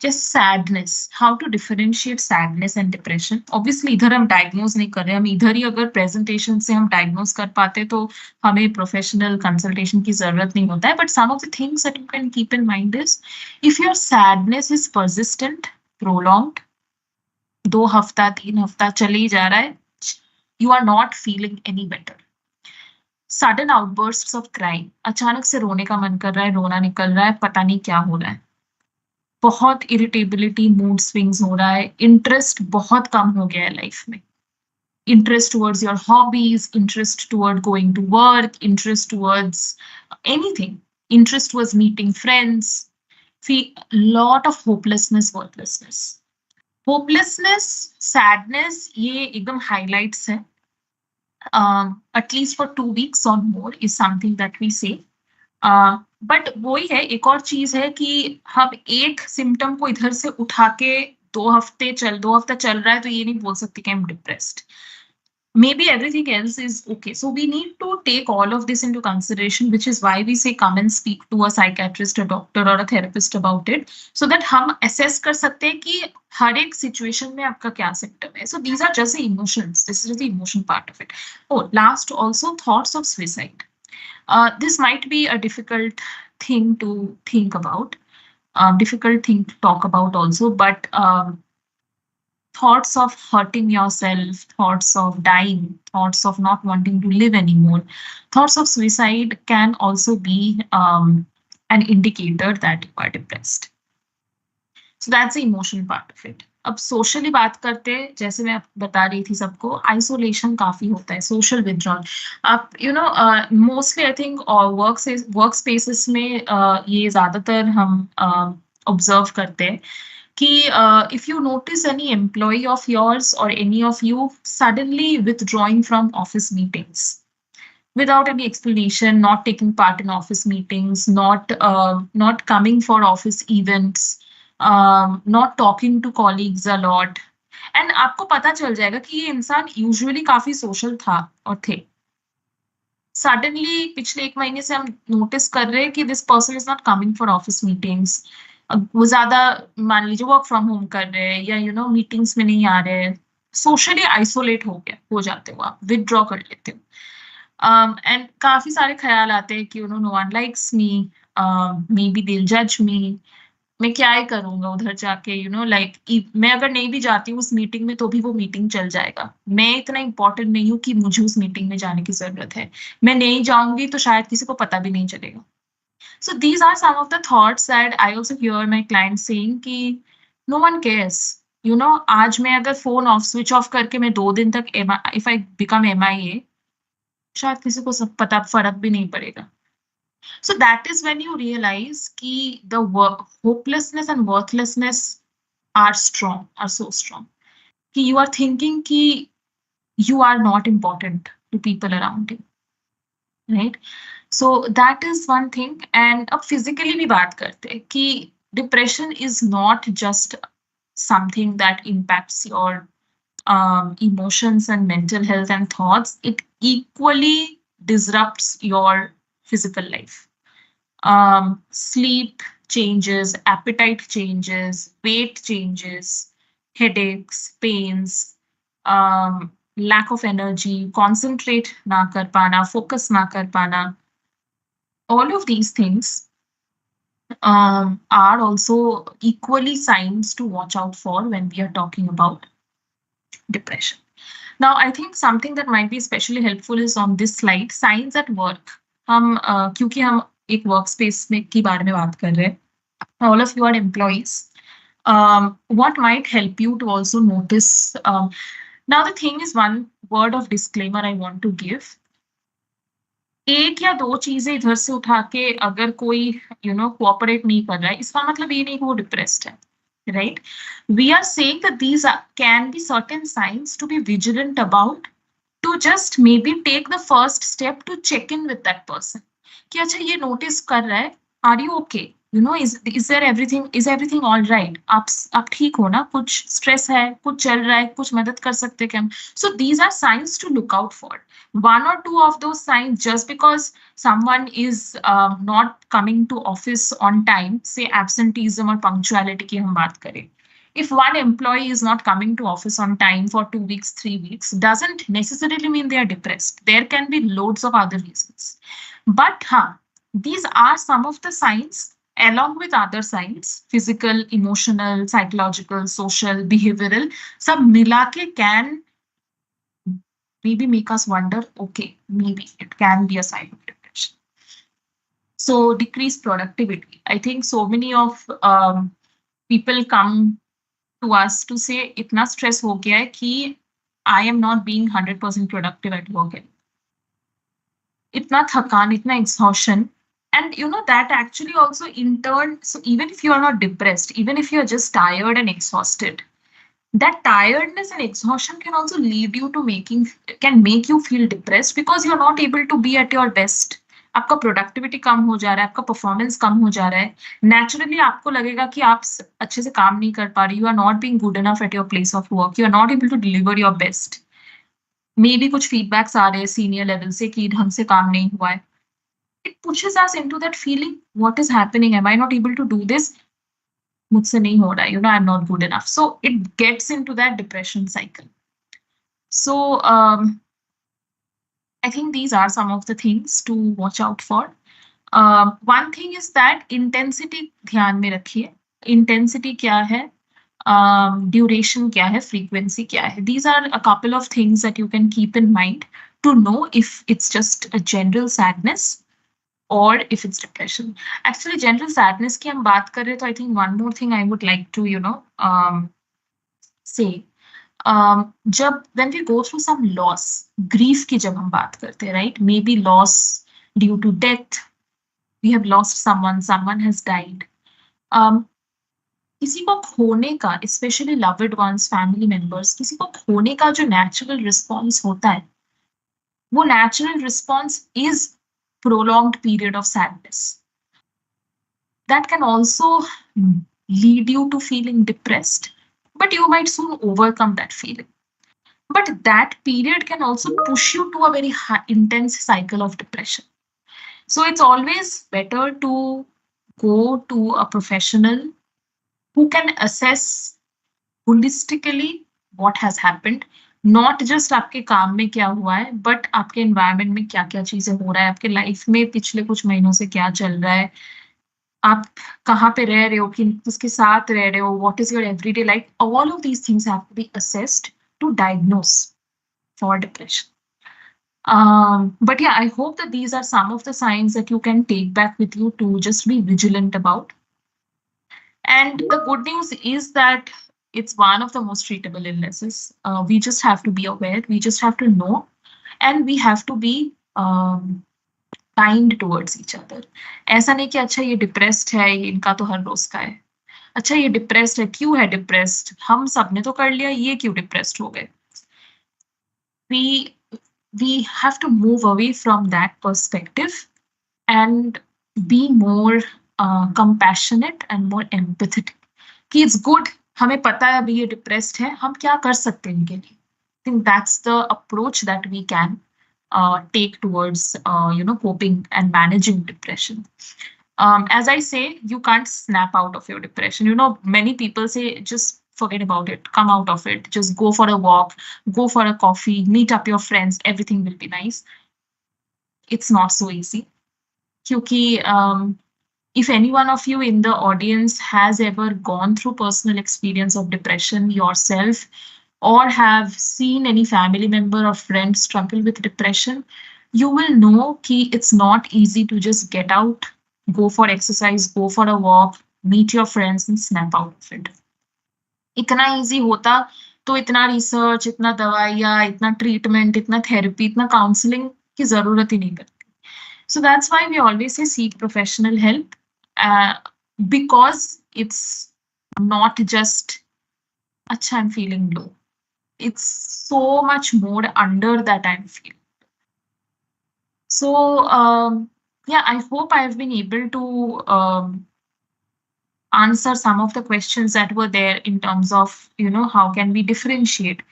Just sadness, how to differentiate sadness and depression. Obviously इधर हम diagnose नहीं कर रहे, हम इधर ही अगर presentation से हम diagnose कर पाते तो हमें professional consultation की जरूरत नहीं होता है. But some of the things that you can keep in mind is, if your sadness is persistent, prolonged, 2 हफ्ता 3 हफ्ता चले ही जा रहा है, you are not feeling any better. Sudden outbursts of crying, अचानक से रोने का मन कर रहा है, रोना निकल रहा है, पता नहीं क्या हो रहा है, बहुत इरिटेबिलिटी, मूड स्विंग्स हो रहा है, इंटरेस्ट बहुत कम हो गया है लाइफ में, interest towards your hobbies, interest toward going to work, interest towards anything, interest towards meeting friends, lot of hopelessness, worthlessness. Hopelessness, sadness, ये एकदम हाईलाइट्स है. At least for 2 weeks or more is something that we say. बट वही है, एक और चीज है कि हम एक सिम्टम को इधर से उठा के 2 हफ्ता चल रहा है तो ये नहीं बोल सकते कि I am depressed. Maybe everything else is okay. So we need to take all of this into consideration, which is why we say come and speak to a psychiatrist, a doctor or a therapist about it, so that हम assess कर सकते हैं कि हर एक situation में आपका क्या symptom है. So these are just the emotions. This is the emotion part of it. Oh, last also, thoughts of suicide. This might be a difficult thing to think about, difficult thing to talk about also, but thoughts of hurting yourself, thoughts of dying, thoughts of not wanting to live anymore, thoughts of suicide can also be an indicator that you are depressed. So that's the emotion part of it. अब socially बात करते हैं, जैसे मैं बता रही थी सबको, आइसोलेशन काफी होता है, सोशल विथड्रॉल. आप mostly I think work spaces में ये ज्यादातर हम ऑब्जर्व करते हैं कि if you notice any employee of yours or any of you suddenly withdrawing from office meetings without any explanation, not taking part in office meetings, not coming for office events, not talking to colleagues a lot, and आपको पता चल जाएगा कि ये इंसान usually काफी social था और थे. सडनली पिछले 1 महीने से हम नोटिस कर रहे हैं कि this person is not coming for office meetings, वो ज्यादा मान लीजिए वर्क फ्रॉम होम कर रहे हैं या मीटिंग्स में नहीं आ रहे हैं, सोशली आइसोलेट हो जाते हो, आप विथड्रॉ कर लेते हो. एंड काफी सारे ख्याल आते हैं कि no one likes me, maybe they'll जज मी, मैं क्या ही करूंगा उधर जाके, मैं अगर नहीं भी जाती हूँ उस मीटिंग में तो भी वो मीटिंग चल जाएगा, मैं इतना इंपॉर्टेंट नहीं हूँ कि मुझे उस मीटिंग में जाने की जरूरत है, मैं नहीं जाऊंगी तो शायद किसी को पता भी नहीं चलेगा. So these are some of the thoughts that I also hear my clients saying कि no one cares. आज मैं अगर फोन ऑफ स्विच ऑफ करके मैं 2 दिन तक if I become MIA, शायद किसी को सब पता फर्क भी नहीं पड़ेगा. So that is when you realize कि the hopelessness and worthlessness are so strong. कि you are thinking कि you are not important to people around you, right? So that is one thing. And अब physically भी बात करते हैं कि depression is not just something that impacts your emotions and mental health and thoughts. It equally disrupts your physical life. Sleep changes, appetite changes, weight changes, headaches, pains, lack of energy, concentrate ना कर पाना, focus ना कर पाना. All of these things are also equally signs to watch out for when we are talking about depression. Now, I think something that might be especially helpful is on this slide, signs at work. हम क्योंकि हम एक work space में की बारे में बात कर रहे हैं, all of you are employees. What might help you to also notice? Now, the thing is, one word of disclaimer I want to give. एक या दो चीजें इधर से उठा के अगर कोई कोऑपरेट नहीं कर रहा है, इसका मतलब ये नहीं कि वो डिप्रेस्ड है, right? We are saying that these can be certain signs to be vigilant about, to just maybe take the first step to check in with that person. कि अच्छा ये notice कर रहा है, are you okay? Is there everything, is everything all right? आप ठीक हो ना? कुछ stress है, कुछ चल रहा है, कुछ मदद कर सकते क्या हम? So these are signs to look out for. One or two of those signs, just because someone is not coming to office on time, say absenteeism or punctuality की हम बात करें. If one employee is not coming to office on time for 2 weeks, 3 weeks, doesn't necessarily mean they are depressed. There can be loads of other reasons. But these are some of the signs, along with other signs, physical, emotional, psychological, social, behavioral, सब मिला के can maybe make us wonder, okay, maybe it can be a sign of depression. So decreased productivity. I think so many of people come to us to say, itna stress ho gaya hai ki I am not being 100% productive at work. Itna thakan, itna exhaustion. And that actually also in turn, so even if you are not depressed, even if you are just tired and exhausted, that tiredness and exhaustion can also lead you to can make you feel depressed, because you're not able to be at your best. आपका productivity कम हो जा रहा है, आपका performance कम हो जा रहा है, नेचुरली आपको लगेगा कि आप अच्छे से काम नहीं कर पा रही, you are not being good enough at your place of work, you are not able to deliver your best. Maybe कुछ फीडबैक्स आ रहे हैं सीनियर लेवल से कि ढंग से काम नहीं हुआ है. It pushes us into that feeling, what is happening? Am I not able to do this? मुझसे नहीं हो रहा है, I'm not good enough. So it gets into that depression cycle. So I think these are some of the things to watch out for. One thing is that intensity ध्यान में रखिए. Intensity क्या है? Duration क्या है? Frequency क्या है? These are a couple of things that you can keep in mind to know if it's just a general sadness or if it's depression. Actually, general sadness की हम बात कर रहे तो I think one more thing I would like to say. जब when we go through some loss, grief की जब हम बात करते हैं, right? Maybe loss due to death, we have lost someone has died. किसी को खोने का, especially loved ones, family members, किसी को खोने का जो natural response होता है, वो natural response is prolonged period of sadness. That can also lead you to feeling depressed, but you might soon overcome that feeling. But that period can also push you to a very intense cycle of depression. So it's always better to go to a professional who can assess holistically what has happened. Not just आपके काम में क्या हुआ है, but आपके environment में क्या क्या चीजें हो रहा है, आपके लाइफ में पिछले कुछ महीनों से क्या चल रहा है, आप कहाँ पे रह रहे हो, किसके साथ रह रहे हो, what is your everyday life. All of these things have to be assessed to diagnose for depression. But yeah, I hope that these are some of the signs that you can take back with you to just be vigilant about. And the good news is that it's one of the most treatable illnesses. We just have to be aware, we just have to know, and we have to be kind towards each other. ऐसा नहीं कि अच्छा ये depressed है, इनका तो हर रोज का है. अच्छा ये depressed है, क्यों है depressed? हम सब ने तो कर लिया, ये क्यों depressed हो गए? We have to move away from that perspective and be more compassionate and more empathetic. कि it's good, हमें पता है अभी ये depressed है, हम क्या कर सकते हैं इनके लिए. I think that's the approach that we can take towards coping and managing depression. As I say, you can't snap out of your depression. Many people say just forget about it, come out of it, just go for a walk, go for a coffee, meet up your friends, everything will be nice. It's not so easy. Kyunki if any one of you in the audience has ever gone through personal experience of depression yourself, or have seen any family member or friend struggle with depression, you will know that it's not easy to just get out, go for exercise, go for a walk, meet your friends and snap out of it. इतना easy होता तो इतना research, इतना दवाइयाँ, इतना treatment, इतना therapy, इतना counselling की जरूरत ही नहीं पड़ती. So that's why we always say seek professional help, because it's not just acha I'm feeling low. It's so much more under that I'm feeling. So yeah, I hope I've been able to answer some of the questions that were there in terms of, you know, how can we differentiate,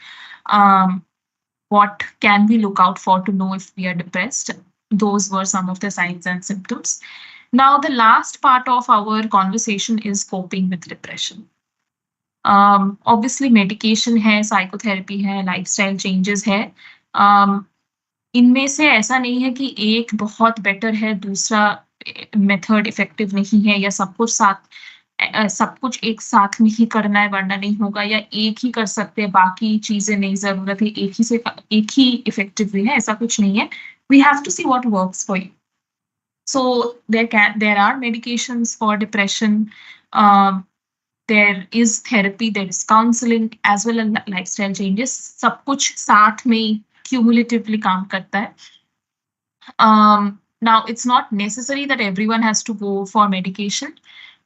what can we look out for to know if we are depressed. Those were some of the signs and symptoms. Now the last part of our conversation is coping with depression. Obviously medication है, psychotherapy है, lifestyle changes है. इनमें से ऐसा नहीं है कि एक बहुत बेटर है, दूसरा मेथड इफेक्टिव नहीं है, या सब कुछ एक साथ में ही करना है वरना नहीं होगा, या एक ही कर सकते हैं बाकी चीजें नहीं, जरूरत है एक ही इफेक्टिव भी है, ऐसा कुछ नहीं है. We have to see what works for you. So there are medications for depression. There is therapy, there is counseling, as well as lifestyle changes. सब कुछ साथ में cumulatively काम करता है. Now it's not necessary that everyone has to go for medication.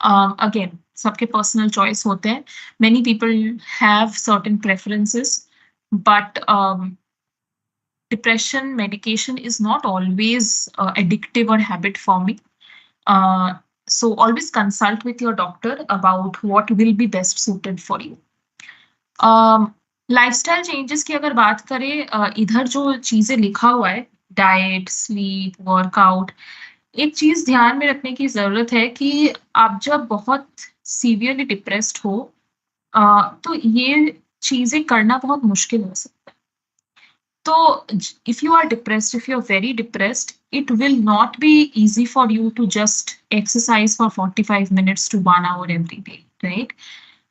Again, सबके personal choice होते हैं. Many people have certain preferences, but depression medication is not always addictive or habit forming. So always consult with your doctor about what will be best suited for you. Lifestyle changes की अगर बात करें, इधर जो चीजें लिखा हुआ है, डाइट, स्लीप, वर्कआउट, एक चीज ध्यान में रखने की जरूरत है कि आप जब बहुत सीवियरली डिप्रेस्ड हो तो ये चीजें करना बहुत मुश्किल हो सकता है. So if you are depressed, if you're very depressed, it will not be easy for you to just exercise for 45 minutes to 1 hour every day, right?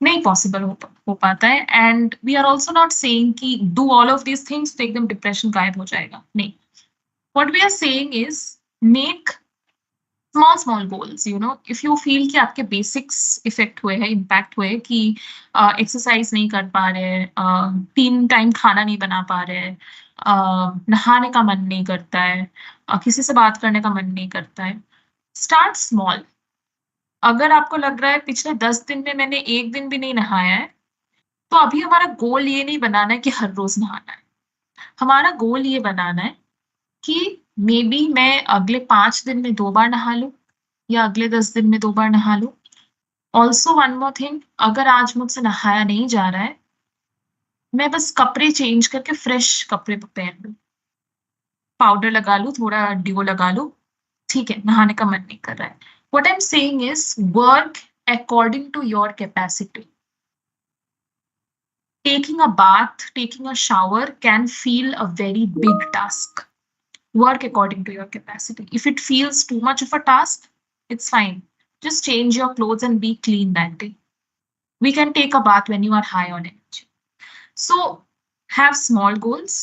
नहीं possible हो पाता है. And we are also not saying कि do all of these things तो एकदम depression गायब हो जाएगा, नहीं. What we are saying is make small goals, you know. If you feel कि आपके basics effect हुए हैं, impact हुए कि exercise नहीं कर पा रहे, 3 time खाना नहीं बना पा रहे, नहाने का मन नहीं करता है, किसी से बात करने का मन नहीं करता है, start small. अगर आपको लग रहा है पिछले 10 दिन में मैंने एक दिन भी नहीं नहाया है, तो अभी हमारा गोल ये नहीं बनाना है कि हर रोज नहाना है. हमारा गोल ये बनाना है कि मे बी मैं अगले 5 दिन में 2 बार नहा लूं, या अगले 10 दिन में 2 बार नहा लूं. ऑल्सो वन मोर थिंग, अगर आज मुझसे नहाया नहीं जा रहा है, मैं बस कपड़े चेंज करके फ्रेश कपड़े पहन लूं, पाउडर लगा लूं, थोड़ा डिओ लगा लूं, ठीक है, नहाने का मन नहीं कर रहा है. What I'm saying is work according to your capacity. Taking a bath, taking a shower can feel a very big task. Work according to your capacity. If it feels too much of a task, it's fine. Just change your clothes and be clean that day. We can take a bath when you are high on energy. So have small goals.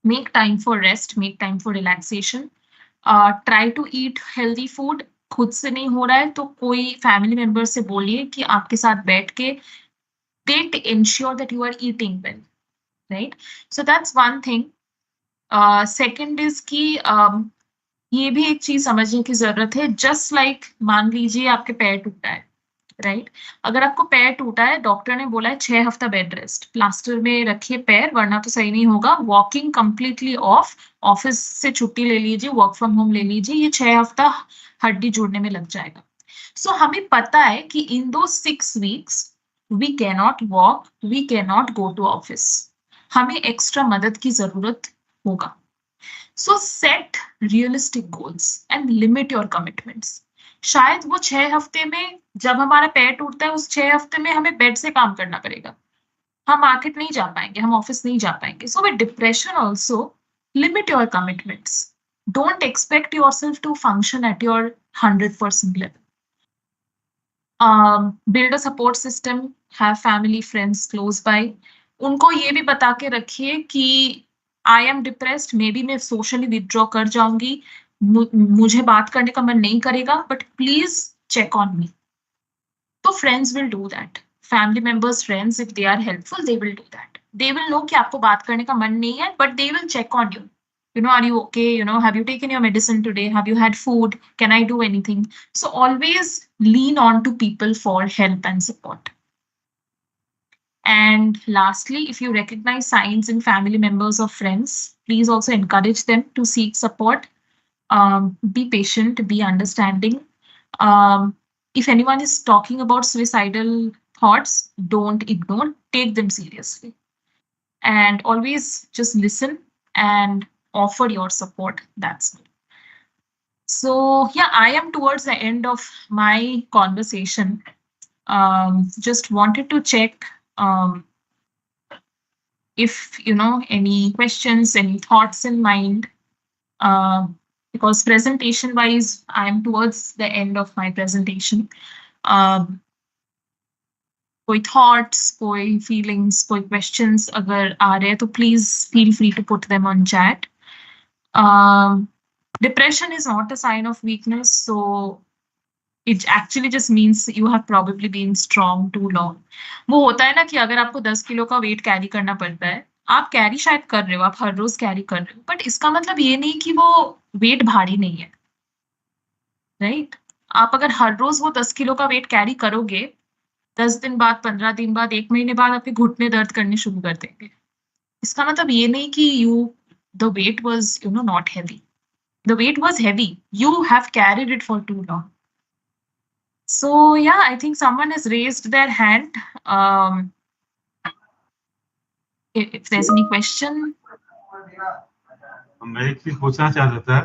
Make time for rest. Make time for relaxation. Try to eat healthy food. खुद से नहीं हो रहा है तो कोई family member से बोलिए कि आपके साथ बैठ के they ensure that you are eating well, right? So that's one thing. Second is कि ये भी एक चीज समझने की जरूरत है. जस्ट लाइक मान लीजिए आपके पैर टूटा है, राइट? अगर आपको पैर टूटा है, डॉक्टर ने बोला है 6 हफ्ता बेड रेस्ट, प्लास्टर में रखिए पैर वरना तो सही नहीं होगा, वॉकिंग कंप्लीटली ऑफ, ऑफिस से छुट्टी ले लीजिए, वर्क फ्रॉम होम ले लीजिए, ये 6 हफ्ता हड्डी जुड़ने में लग जाएगा. सो हमें पता है कि इन दो 6 weeks we cannot walk, we cannot go to office, हमें एक्स्ट्रा मदद की जरूरत होगा. So set realistic goals and limit your commitments. शायद वो 6 हफ्ते में, जब हमारा पैर टूटता है उस 6 हफ्ते में हमें बेड से काम करना पड़ेगा, हम मार्केट नहीं जा पाएंगे, हम ऑफिस नहीं जा पाएंगे. So with depression also limit your commitments. Don't expect yourself to function at your 100% level. Build a support system, have family, friends close by. उनको ये भी बता के रखिए कि I am depressed, maybe मैं socially withdraw कर जाऊंगी, मुझे बात करने का मन नहीं करेगा, but please check on me. तो friends will do that. Family members, friends, if they are helpful, they will do that. They will know कि आपको बात करने का मन नहीं है, but they will check on you. You know, are you okay? You know, have you taken your medicine today? Have you had food? Can I do anything? So always lean on to people for help and support. And lastly, if you recognize signs in family members or friends, please also encourage them to seek support. Be patient, be understanding. If anyone is talking about suicidal thoughts, don't ignore, take them seriously. And always just listen and offer your support. That's it. So yeah, I am towards the end of my conversation. Just wanted to check if, you know, any questions, any thoughts in mind. Because presentation wise, I'm towards the end of my presentation. कोई thoughts, कोई feelings, कोई questions अगर आ रहे हैं तो please feel free to put them on chat. Depression is not a sign of weakness, so it actually just means you have probably been strong too long. वो होता है ना कि अगर आपको 10 किलो का वेट कैरी करना पड़ता है, आप कैरी शायद कर रहे हो, आप हर रोज कैरी कर रहे हो, बट इसका मतलब ये नहीं कि वो वेट भारी नहीं है, राइट? आप अगर हर रोज वो 10 किलो का वेट कैरी करोगे, 10 दिन बाद, 15 दिन बाद, 1 महीने बाद आपके घुटने दर्द करने शुरू कर देंगे. इसका मतलब ये नहीं कि the weight was, you know, not heavy. The weight was heavy. You have carried it for too long. So yeah, I think someone has raised their hand. If there's any question. मैं एक चीज पूछना चाहता था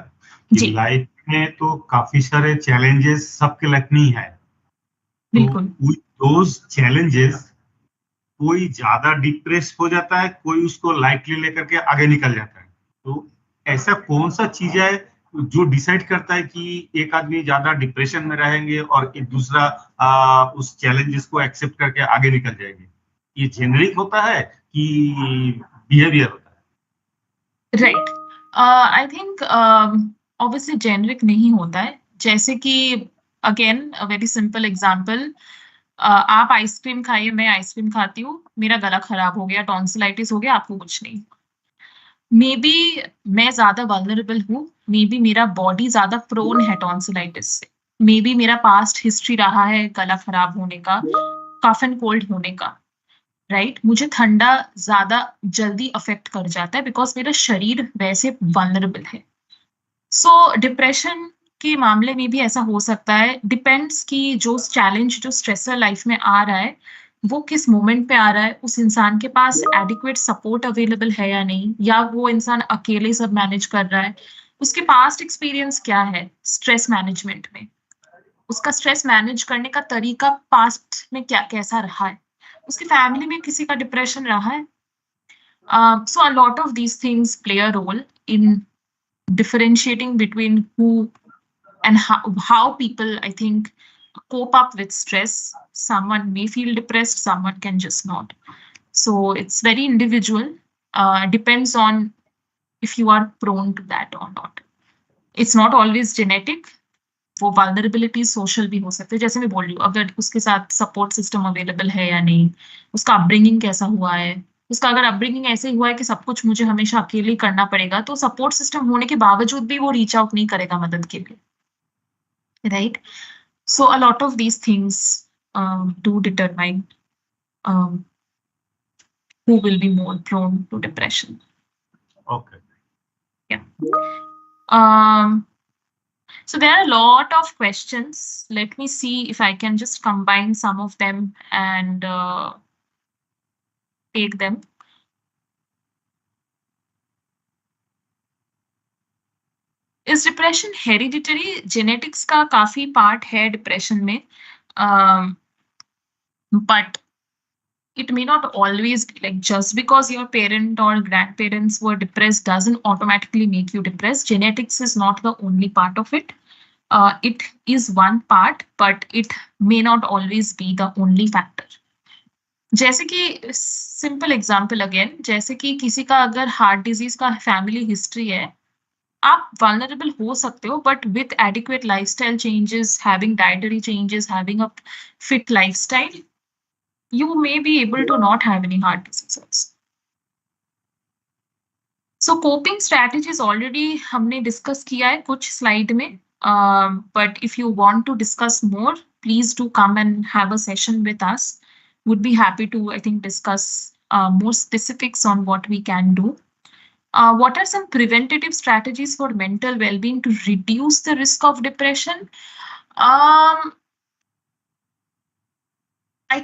कि life में तो काफी सारे चैलेंजेस सबके लाइफ में ही है. बिल्कुल. दोज चैलेंजेस कोई ज्यादा डिप्रेस हो जाता है, कोई उसको लाइटली लेकर के आगे निकल जाता है. तो ऐसा कौन सा चीज है जो डिसाइड करता है कि एक आदमी ज्यादा डिप्रेशन में रहेंगे और एक दूसरा उस चैलेंजेस को एक्सेप्ट करके आगे निकल जाएंगे? ये जेनरिक होता है कि बिहेवियर होता है? Right. I think obviously generic नहीं होता है. जैसे कि again a very simple example, आप आइसक्रीम खाइए, मैं आइसक्रीम खाती हूँ, मेरा गला खराब हो गया, टॉन्सिलाइटिस हो गया, आपको कुछ नहीं. मे बी मैं ज्यादा वल्नरेबल हूँ, मे बी मेरा बॉडी ज्यादा प्रोन है टॉन्सिलाइटिस से, मे बी मेरा पास्ट हिस्ट्री रहा है गला खराब होने का, कफ एंड कोल्ड होने का, राइट? मुझे ठंडा ज्यादा जल्दी अफेक्ट कर जाता है बिकॉज मेरा शरीर वैसे वल्नरेबल है. सो डिप्रेशन के मामले में भी ऐसा हो सकता है. डिपेंड्स कि जो चैलेंज, जो स्ट्रेसर लाइफ में आ रहा है, वो किस मोमेंट पे आ रहा है, उस इंसान के पास एडिक्वेट सपोर्ट अवेलेबल है या नहीं, या वो इंसान अकेले सब मैनेज कर रहा है, उसके पास्ट एक्सपीरियंस क्या है स्ट्रेस मैनेजमेंट में, उसका स्ट्रेस मैनेज करने का तरीका पास्ट में क्या कैसा रहा है, उसकी फैमिली में किसी का डिप्रेशन रहा है. So a lot of these things play a role in differentiating between who and how people, I think, cope up with stress. Someone may feel depressed, someone can just not. So it's very individual. Depends on if you are prone to that or not. It's not always genetic. वो vulnerability social भी हो सकते हैं. जैसे मैं बोल रही हूँ, अगर उसके साथ support system available है या नहीं, उसका upbringing कैसा हुआ है, उसका अगर अपब्रिंगिंग ऐसे हुआ है कि सब कुछ मुझे हमेशा अकेले ही करना पड़ेगा, तो सपोर्ट सिस्टम होने के बावजूद भी वो रीच आउट नहीं करेगा मदद के लिए, right? So a lot of these things do determine who will be more prone to depression. Okay. Yeah. So there are a lot of questions. Let me see if I can just combine some of them and take them. Is depression hereditary? Genetics का काफी part है depression में, but it may not always be like just because your parent or grandparents were depressed doesn't automatically make you depressed. Genetics is not the only part of it. It is one part, but it may not always be the only factor. जैसे कि simple example again, जैसे कि किसी का अगर heart disease का family history है, आप vulnerable हो सकते हो, but with adequate lifestyle changes, having dietary changes, having a fit lifestyle, you may be able to not have any heart diseases. So coping strategies already हमने discuss किया है कुछ slide में, but if you want to discuss more, please do come and have a session with us. Would be happy to, I think, discuss more specifics on what we can do. What are some preventative strategies for mental well-being to reduce the risk of depression? I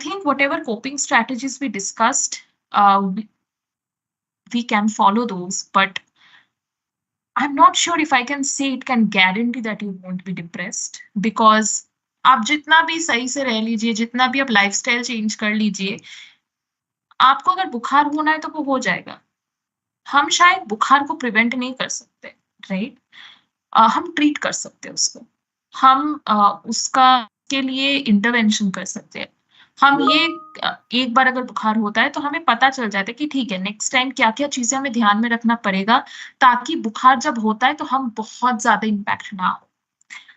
think whatever coping strategies we discussed, we can follow those, but I'm not sure if I can say it can guarantee that you won't be depressed, because आप जितना भी सही से रह लीजिए, जितना भी आप लाइफस्टाइल चेंज कर लीजिए, आपको अगर बुखार होना है तो वो हो जाएगा. हम शायद बुखार को प्रिवेंट नहीं कर सकते, राइट? हम ट्रीट कर सकते हैं उसको, हम उसका के लिए इंटरवेंशन कर सकते हैं. हम ये एक बार अगर बुखार होता है तो हमें पता चल जाता है कि ठीक है, नेक्स्ट टाइम क्या क्या चीजें हमें ध्यान में रखना पड़ेगा ताकि बुखार जब होता है तो हम बहुत ज्यादा इम्पैक्ट ना हो.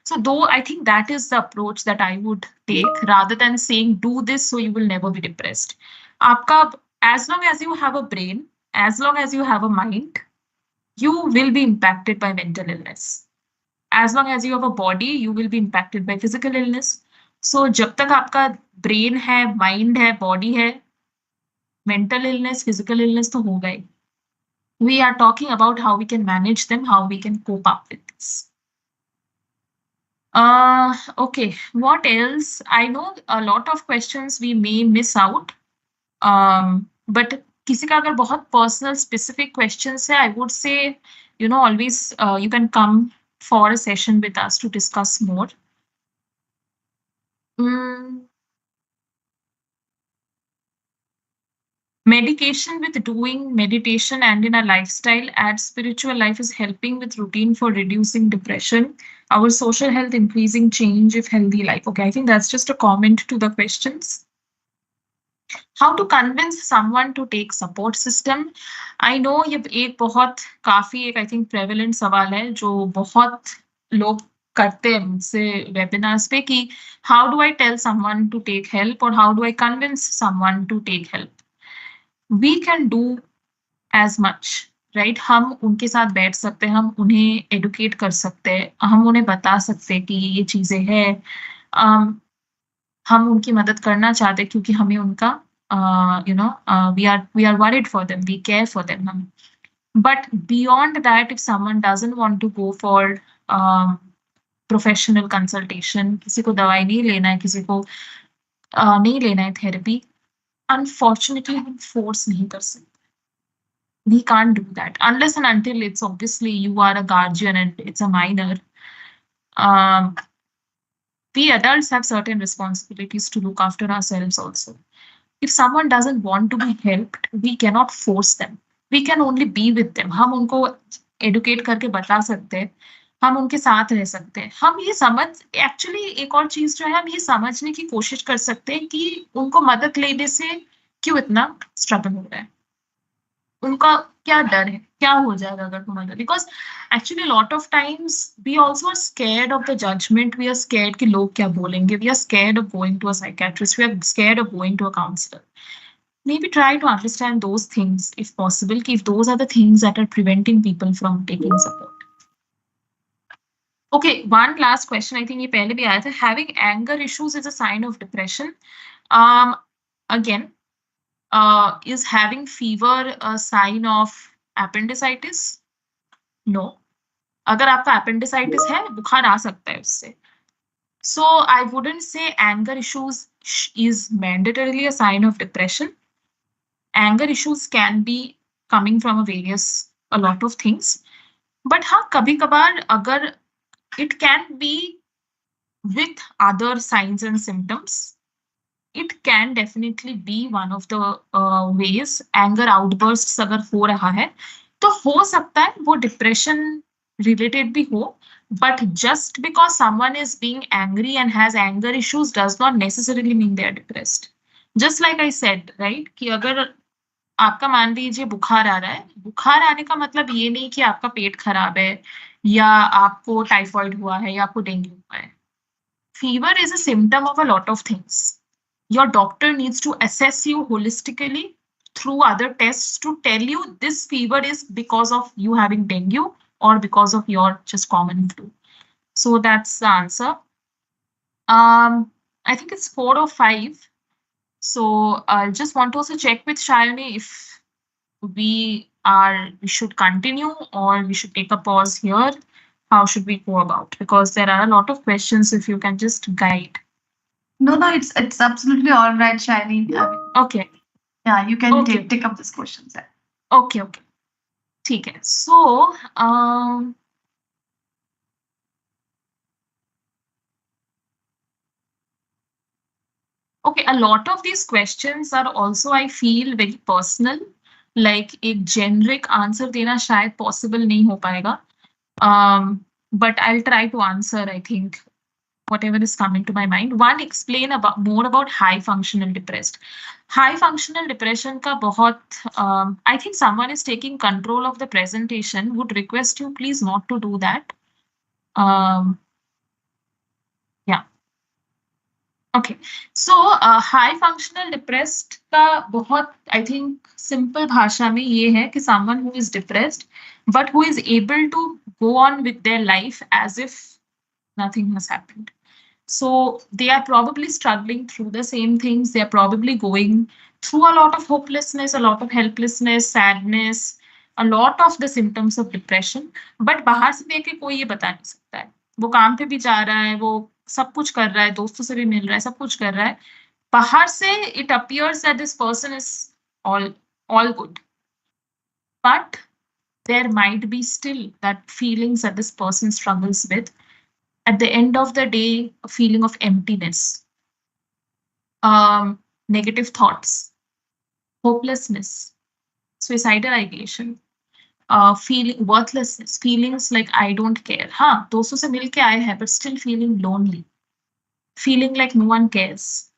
So though I think that is the approach that I would take rather than saying do this so you will never be depressed. आपका, as long as you have a brain, as long as you have a mind, you will be impacted by mental illness. As long as you have a body, you will be impacted by physical illness. So जब तक आपका brain है, mind है, body है, mental illness, physical illness तो होगा ही. We are talking about how we can manage them, how we can cope up with this. Okay, what else? I know a lot of questions we may miss out, but किसी का अगर बहुत personal specific questions है, I would say, you know, always you can come for a session with us to discuss more. Medication with doing meditation and in a lifestyle adds spiritual life is helping with routine for reducing depression. Our social health increasing change if healthy life. Okay, I think that's just a comment to the questions. How to convince someone to take support system? I know ये एक बहुत काफी एक I think prevalent सवाल है जो बहुत लोग करते हैं मुझसे webinars पे कि how do I tell someone to take help or how do I convince someone to take help? We can do as much, right? हम उनके साथ बैठ सकते हैं, हम उन्हें educate कर सकते हैं, हम उन्हें बता सकते हैं कि ये चीजें हैं, हम उनकी मदद करना चाहते हैं क्योंकि हमें उनका you know we are worried for them, we care for them. But beyond that, if someone doesn't want to go for professional consultation, किसी को दवाई नहीं लेना है, किसी को नहीं लेना है therapy, unfortunately हम force नहीं कर सकते. We can't do that unless and until it's obviously you are a guardian and it's a minor. We adults have certain responsibilities to look after ourselves also. If someone doesn't want to be helped, we cannot force them. We can only be with them. हम उनको educate करके बता सकते हैं, हम उनके साथ रह सकते हैं. हम ये समझ, एक्चुअली एक और चीज जो है, हम ये समझने की कोशिश कर सकते हैं कि उनको मदद लेने से क्यों इतना स्ट्रगल हो रहा है, उनका क्या डर है, क्या हो जाएगा अगर तुम मदद. Because actually lot of times we also are scared of the judgment. We are scared कि लोग क्या बोलेंगे. We are scared of going to a psychiatrist. We are scared of going to a counsellor. Maybe try to understand those things if possible, if those are the things that are preventing people from taking support. Okay, one last question. I think ये पहले भी आया था. Having anger issues is a sign of depression. Again, is having fever a sign of appendicitis? No. अगर आपका appendicitis है, बुखार आ सकता है उससे. So I wouldn't say anger issues is mandatorily a sign of depression. Anger issues can be coming from a lot of things. But हाँ, कभी कभार अगर it can be with other signs and symptoms, it can definitely be one of the ways. Anger outbursts अगर हो रहा है तो हो सकता है वो depression related भी हो. But just because someone is being angry and has anger issues does not necessarily mean they are depressed. Just like I said, right, कि अगर आपका मान लीजिए बुखार आ रहा है, बुखार आने का मतलब ये नहीं कि आपका पेट खराब है या आपको टाइफॉइड हुआ है या आपको डेंगू हुआ है. Fever is a symptom of a lot of things. Your doctor needs to assess you holistically through other tests to tell you this fever is because of you having dengue or because of your just common flu. So that's the answer. I think it's 4 or 5. So I just want to also check with Shayani if we should continue or we should take a pause here. How should we go about? Because there are a lot of questions. If you can just guide. No, it's absolutely all right, Shiny. Okay. Yeah, you can Okay. take up these questions. Okay. ठीक है. So okay, a lot of these questions are also, I feel, very personal. Like एक generic answer देना शायद possible नहीं हो पाएगा. But I'll try to answer, I think, whatever is coming to my mind. One, explain more about high functional depressed. High functional depression का बहुत, I think someone is taking control of the presentation. Would request you please not to do that. Yeah. Okay. So high functional depressed का बहुत, I think, simple भाषा में ये है कि someone who is depressed but who is able to go on with their life as if nothing has happened. So they are probably struggling through the same things. They are probably going through a lot of hopelessness, a lot of helplessness, sadness, a lot of the symptoms of depression. But बाहर से देख के कोई ये बता नहीं सकता है. वो काम पे भी जा रहा है, वो सब कुछ कर रहा है, दोस्तों से भी मिल रहा है, सब कुछ कर रहा है. बाहर से it appears that this person is all good. But there might be still that feelings that this person struggles with. At the end of the day, a feeling of emptiness, negative thoughts, hopelessness, suicidal ideation, feeling worthlessness, feelings like I don't care. हाँ, दोस्तों से मिल के आए हैं, but still feeling lonely, feeling like no one cares,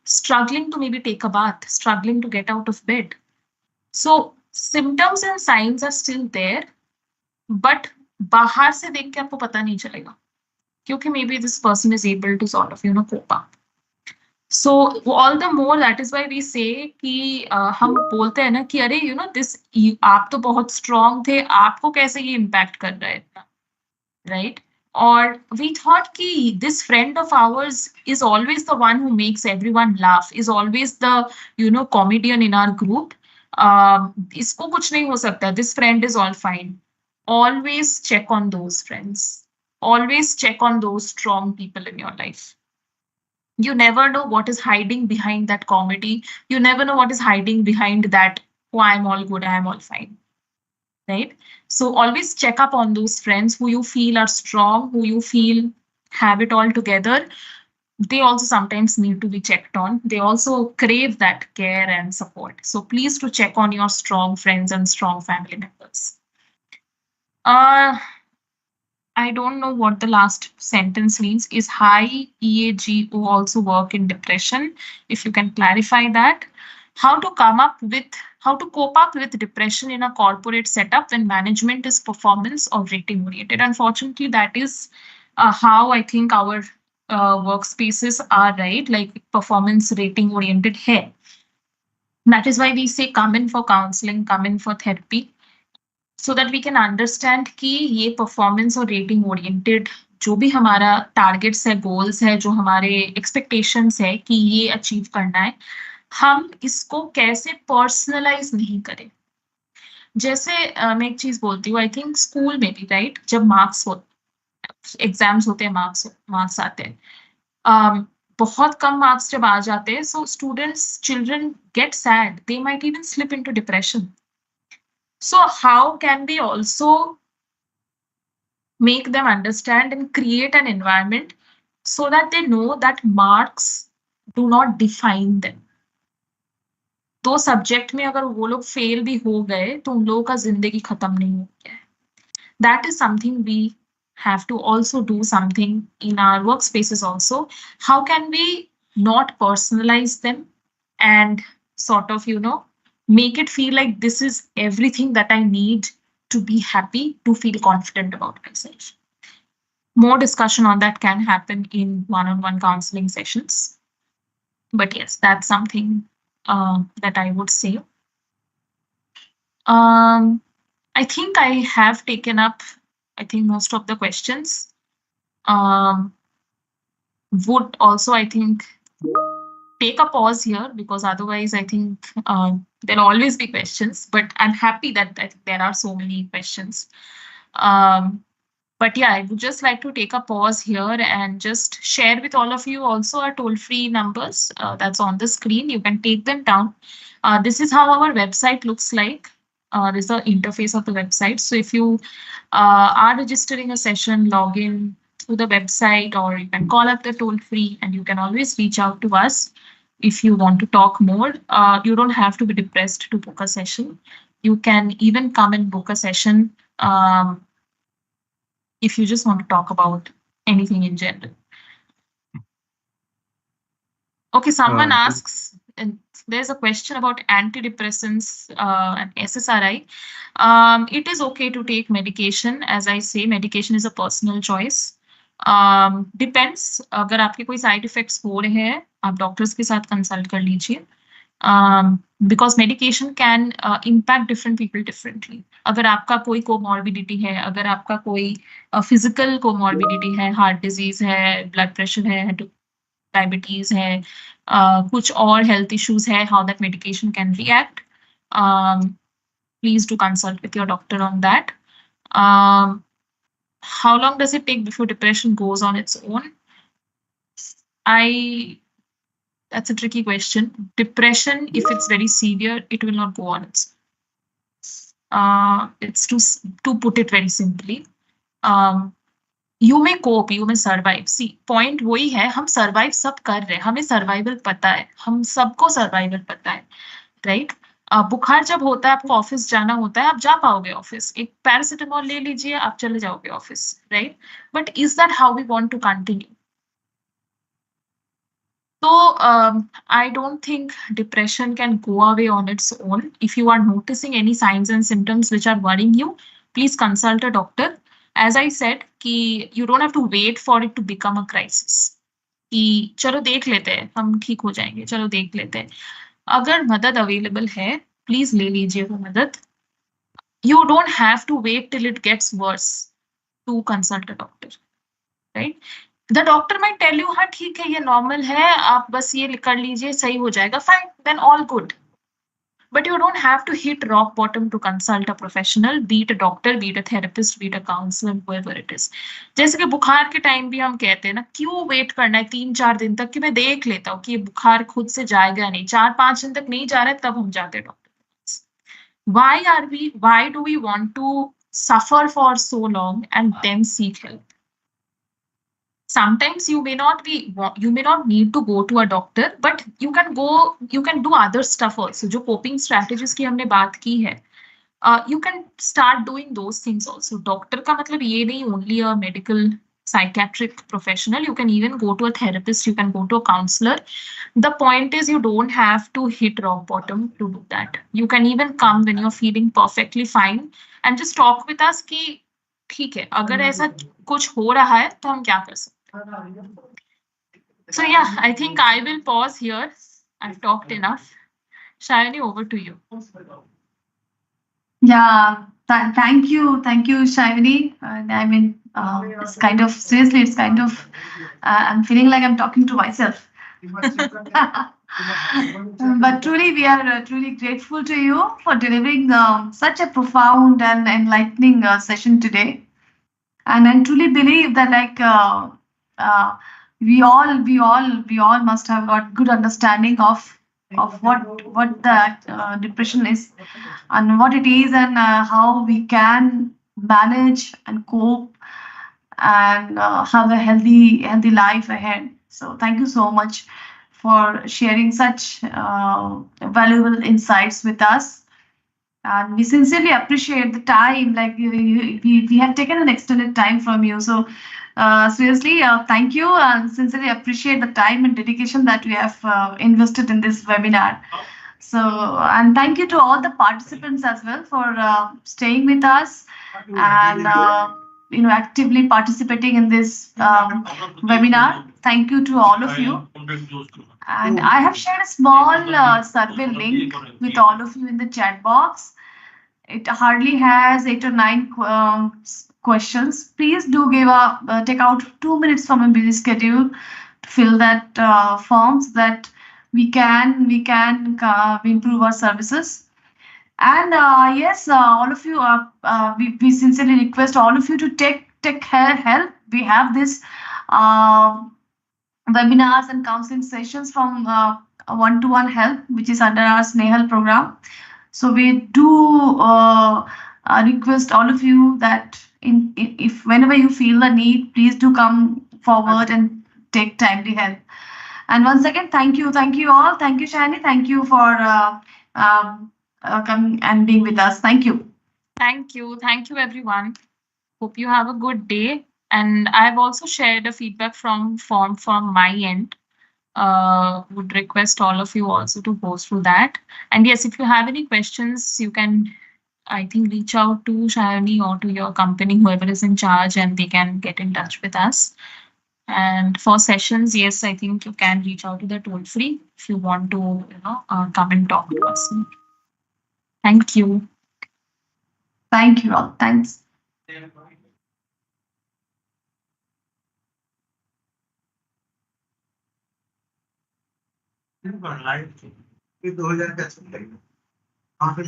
struggling to maybe take a bath, struggling to get out of bed. So symptoms and signs are still there, but बाहर से देख के आपको पता नहीं चलेगा क्योंकि maybe this person is able to sort of cope up. So all the more that is why we say कि हम बोलते हैं ना कि अरे this आप तो बहुत strong थे, आपको कैसे ये impact कर रहा है इतना, right? Or we thought कि this friend of ours is always the one who makes everyone laugh, is always the comedian in our group. इसको कुछ नहीं हो सकता. This friend is all fine. Always check on those friends. Always check on those strong people in your life. You never know what is hiding behind that comedy. You never know what is hiding behind that, oh, I'm all good, I'm all fine. Right? So always check up on those friends who you feel are strong, who you feel have it all together. They also sometimes need to be checked on. They also crave that care and support. So please to check on your strong friends and strong family members. I don't know what the last sentence means. Is high EAGO also work in depression? If you can clarify that. How to cope up with depression in a corporate setup when management is performance or rating oriented. Unfortunately, that is how I think our workspaces are, right? Like performance rating oriented hai. That is why we say come in for counseling, come in for therapy. So that we can understand कि ये performance और rating oriented जो भी हमारा targets है, goals है, जो हमारे expectations है कि ये achieve करना है, हम इसको कैसे personalize नहीं करें. जैसे मैं एक चीज बोलती हूँ, I think school में भी, right? जब marks exams होते हैं, marks आते हैं, बहुत कम marks जब आ जाते हैं, so children get sad. They might even slip into depression. So how can we also make them understand and create an environment so that they know that marks do not define them? तो subject में अगर वो लोग fail भी हो गए तो उन लोगों का जिंदगी खत्म नहीं हो गया है. That is something we have to also do something in our workspaces also. How can we not personalize them and sort of, make it feel like this is everything that I need to be happy, to feel confident about myself. More discussion on that can happen in one-on-one counseling sessions. But yes, that's something that I would say. I think I have taken up, I think, most of the questions. Would also, I think, take a pause here, because otherwise I think there'll always be questions, but I'm happy that there are so many questions. But yeah, I would just like to take a pause here and just share with all of you also our toll-free numbers that's on the screen. You can take them down. This is how our website looks like. This is the interface of the website. So if you are registering a session, log in to the website, or you can call up the toll-free, and you can always reach out to us if you want to talk more. You don't have to be depressed to book a session. You can even come and book a session if you just want to talk about anything in general. Okay, someone asks, and there's a question about antidepressants and SSRI. It is okay to take medication. As I say, medication is a personal choice. Depends. अगर आपके कोई side effects हो रहे हैं, आप doctors के साथ consult कर लीजिए. Because medication can impact different people differently. अगर आपका कोई कोमॉर्बिडिटी है, अगर आपका कोई फिजिकल कोमॉर्बिडिटी है, हार्ट डिजीज है, ब्लड प्रेशर है, डायबिटीज है, कुछ और हेल्थ इश्यूज है, how that medication can react. Please do consult with your doctor on that. How long does it take before depression goes on its own? That's a tricky question. Depression, if it's very severe, it will not go on its own. It's to put it very simply. You may cope, you may survive. See, point वही है, हम survive सब कर रहे हैं, हमें survival पता है, हम सबको survival पता है, right? बुखार जब होता है, आपको ऑफिस जाना होता है, आप जा पाओगे ऑफिस, एक पैरासिटामोल ले लीजिए, आप चले जाओगे office, right? But is that how we want to continue? So I don't think depression can go away on its own. If you are noticing any signs and symptoms which are worrying you, please consult a doctor. As I said, कि you don't have to wait for it to become a crisis. कि चलो देख लेते हैं, हम ठीक हो जाएंगे, चलो देख लेते हैं. अगर मदद अवेलेबल है, प्लीज ले लीजिए वो मदद. You don't have to wait till it gets worse to consult a doctor, right? The doctor might tell you, हाँ ठीक है, ये normal है, आप बस ये कर लीजिए, सही हो जाएगा, fine, then all good. But you don't have to hit rock bottom to consult a professional, be it a doctor, be it a therapist, be it a counselor, whoever it is. जैसे कि बुखार के time भी हम कहते हैं ना, क्यों वेट करना है 3-4 दिन तक कि मैं देख लेता हूँ कि ये बुखार खुद से जाएगा नहीं, 4-5 दिन तक नहीं जा रहा है, तब हम जाते हैं doctor. Why do we want to suffer for so long and then seek help? Sometimes you may not need to go to a doctor, but you can do other stuff also. जो coping strategies की हमने बात की है, you can start doing those things also. Doctor का मतलब ये नहीं only a medical psychiatric professional. You can even go to a therapist, you can go to a counselor. The point is you don't have to hit rock bottom to do that. You can even come when you're feeling perfectly fine and just talk with us कि ठीक है, अगर ऐसा कुछ हो रहा है तो हम क्या कर सकते हैं. So yeah, I think I will pause here. I've talked enough. Shayani, over to you. Yeah, thank you, Shayani. I mean, it's kind of seriously, it's kind of I'm feeling like I'm talking to myself. But truly, we are truly grateful to you for delivering such a profound and enlightening session today. And I truly believe that, like, we all must have got good understanding of what the depression is and what it is, and how we can manage and cope and have a healthy life ahead. So thank you so much for sharing such valuable insights with us, and we sincerely appreciate the time. Like we have taken an extended time from you, so seriously, thank you, and sincerely appreciate the time and dedication that we have invested in this webinar. So, and thank you to all the participants as well for staying with us and actively participating in this webinar. Thank you to all of you. And I have shared a small survey link with all of you in the chat box. It hardly has 8 or 9 questions. Please do take out 2 minutes from a busy schedule to fill that forms that we can improve our services. And yes, all of you, we sincerely request all of you to take help. We have this webinars and counseling sessions from one-to-one help, which is under our Snehal program. So we do request all of you that if whenever you feel the need, please do come forward and take timely help. And once again, thank you all. Thank you, Shani. Thank you for coming and being with us. Thank you. Thank you everyone. Hope you have a good day. And I've also shared a feedback form from my end. Would request all of you also to go through that. And yes, if you have any questions, you can, I think, reach out to Shani or to your company, whoever is in charge, and they can get in touch with us. And for sessions, yes, I think you can reach out to the toll free if you want to, come and talk to us. Thank you. Thank you all. Thanks. ये 2000 का चल रहा है। वहाँ पे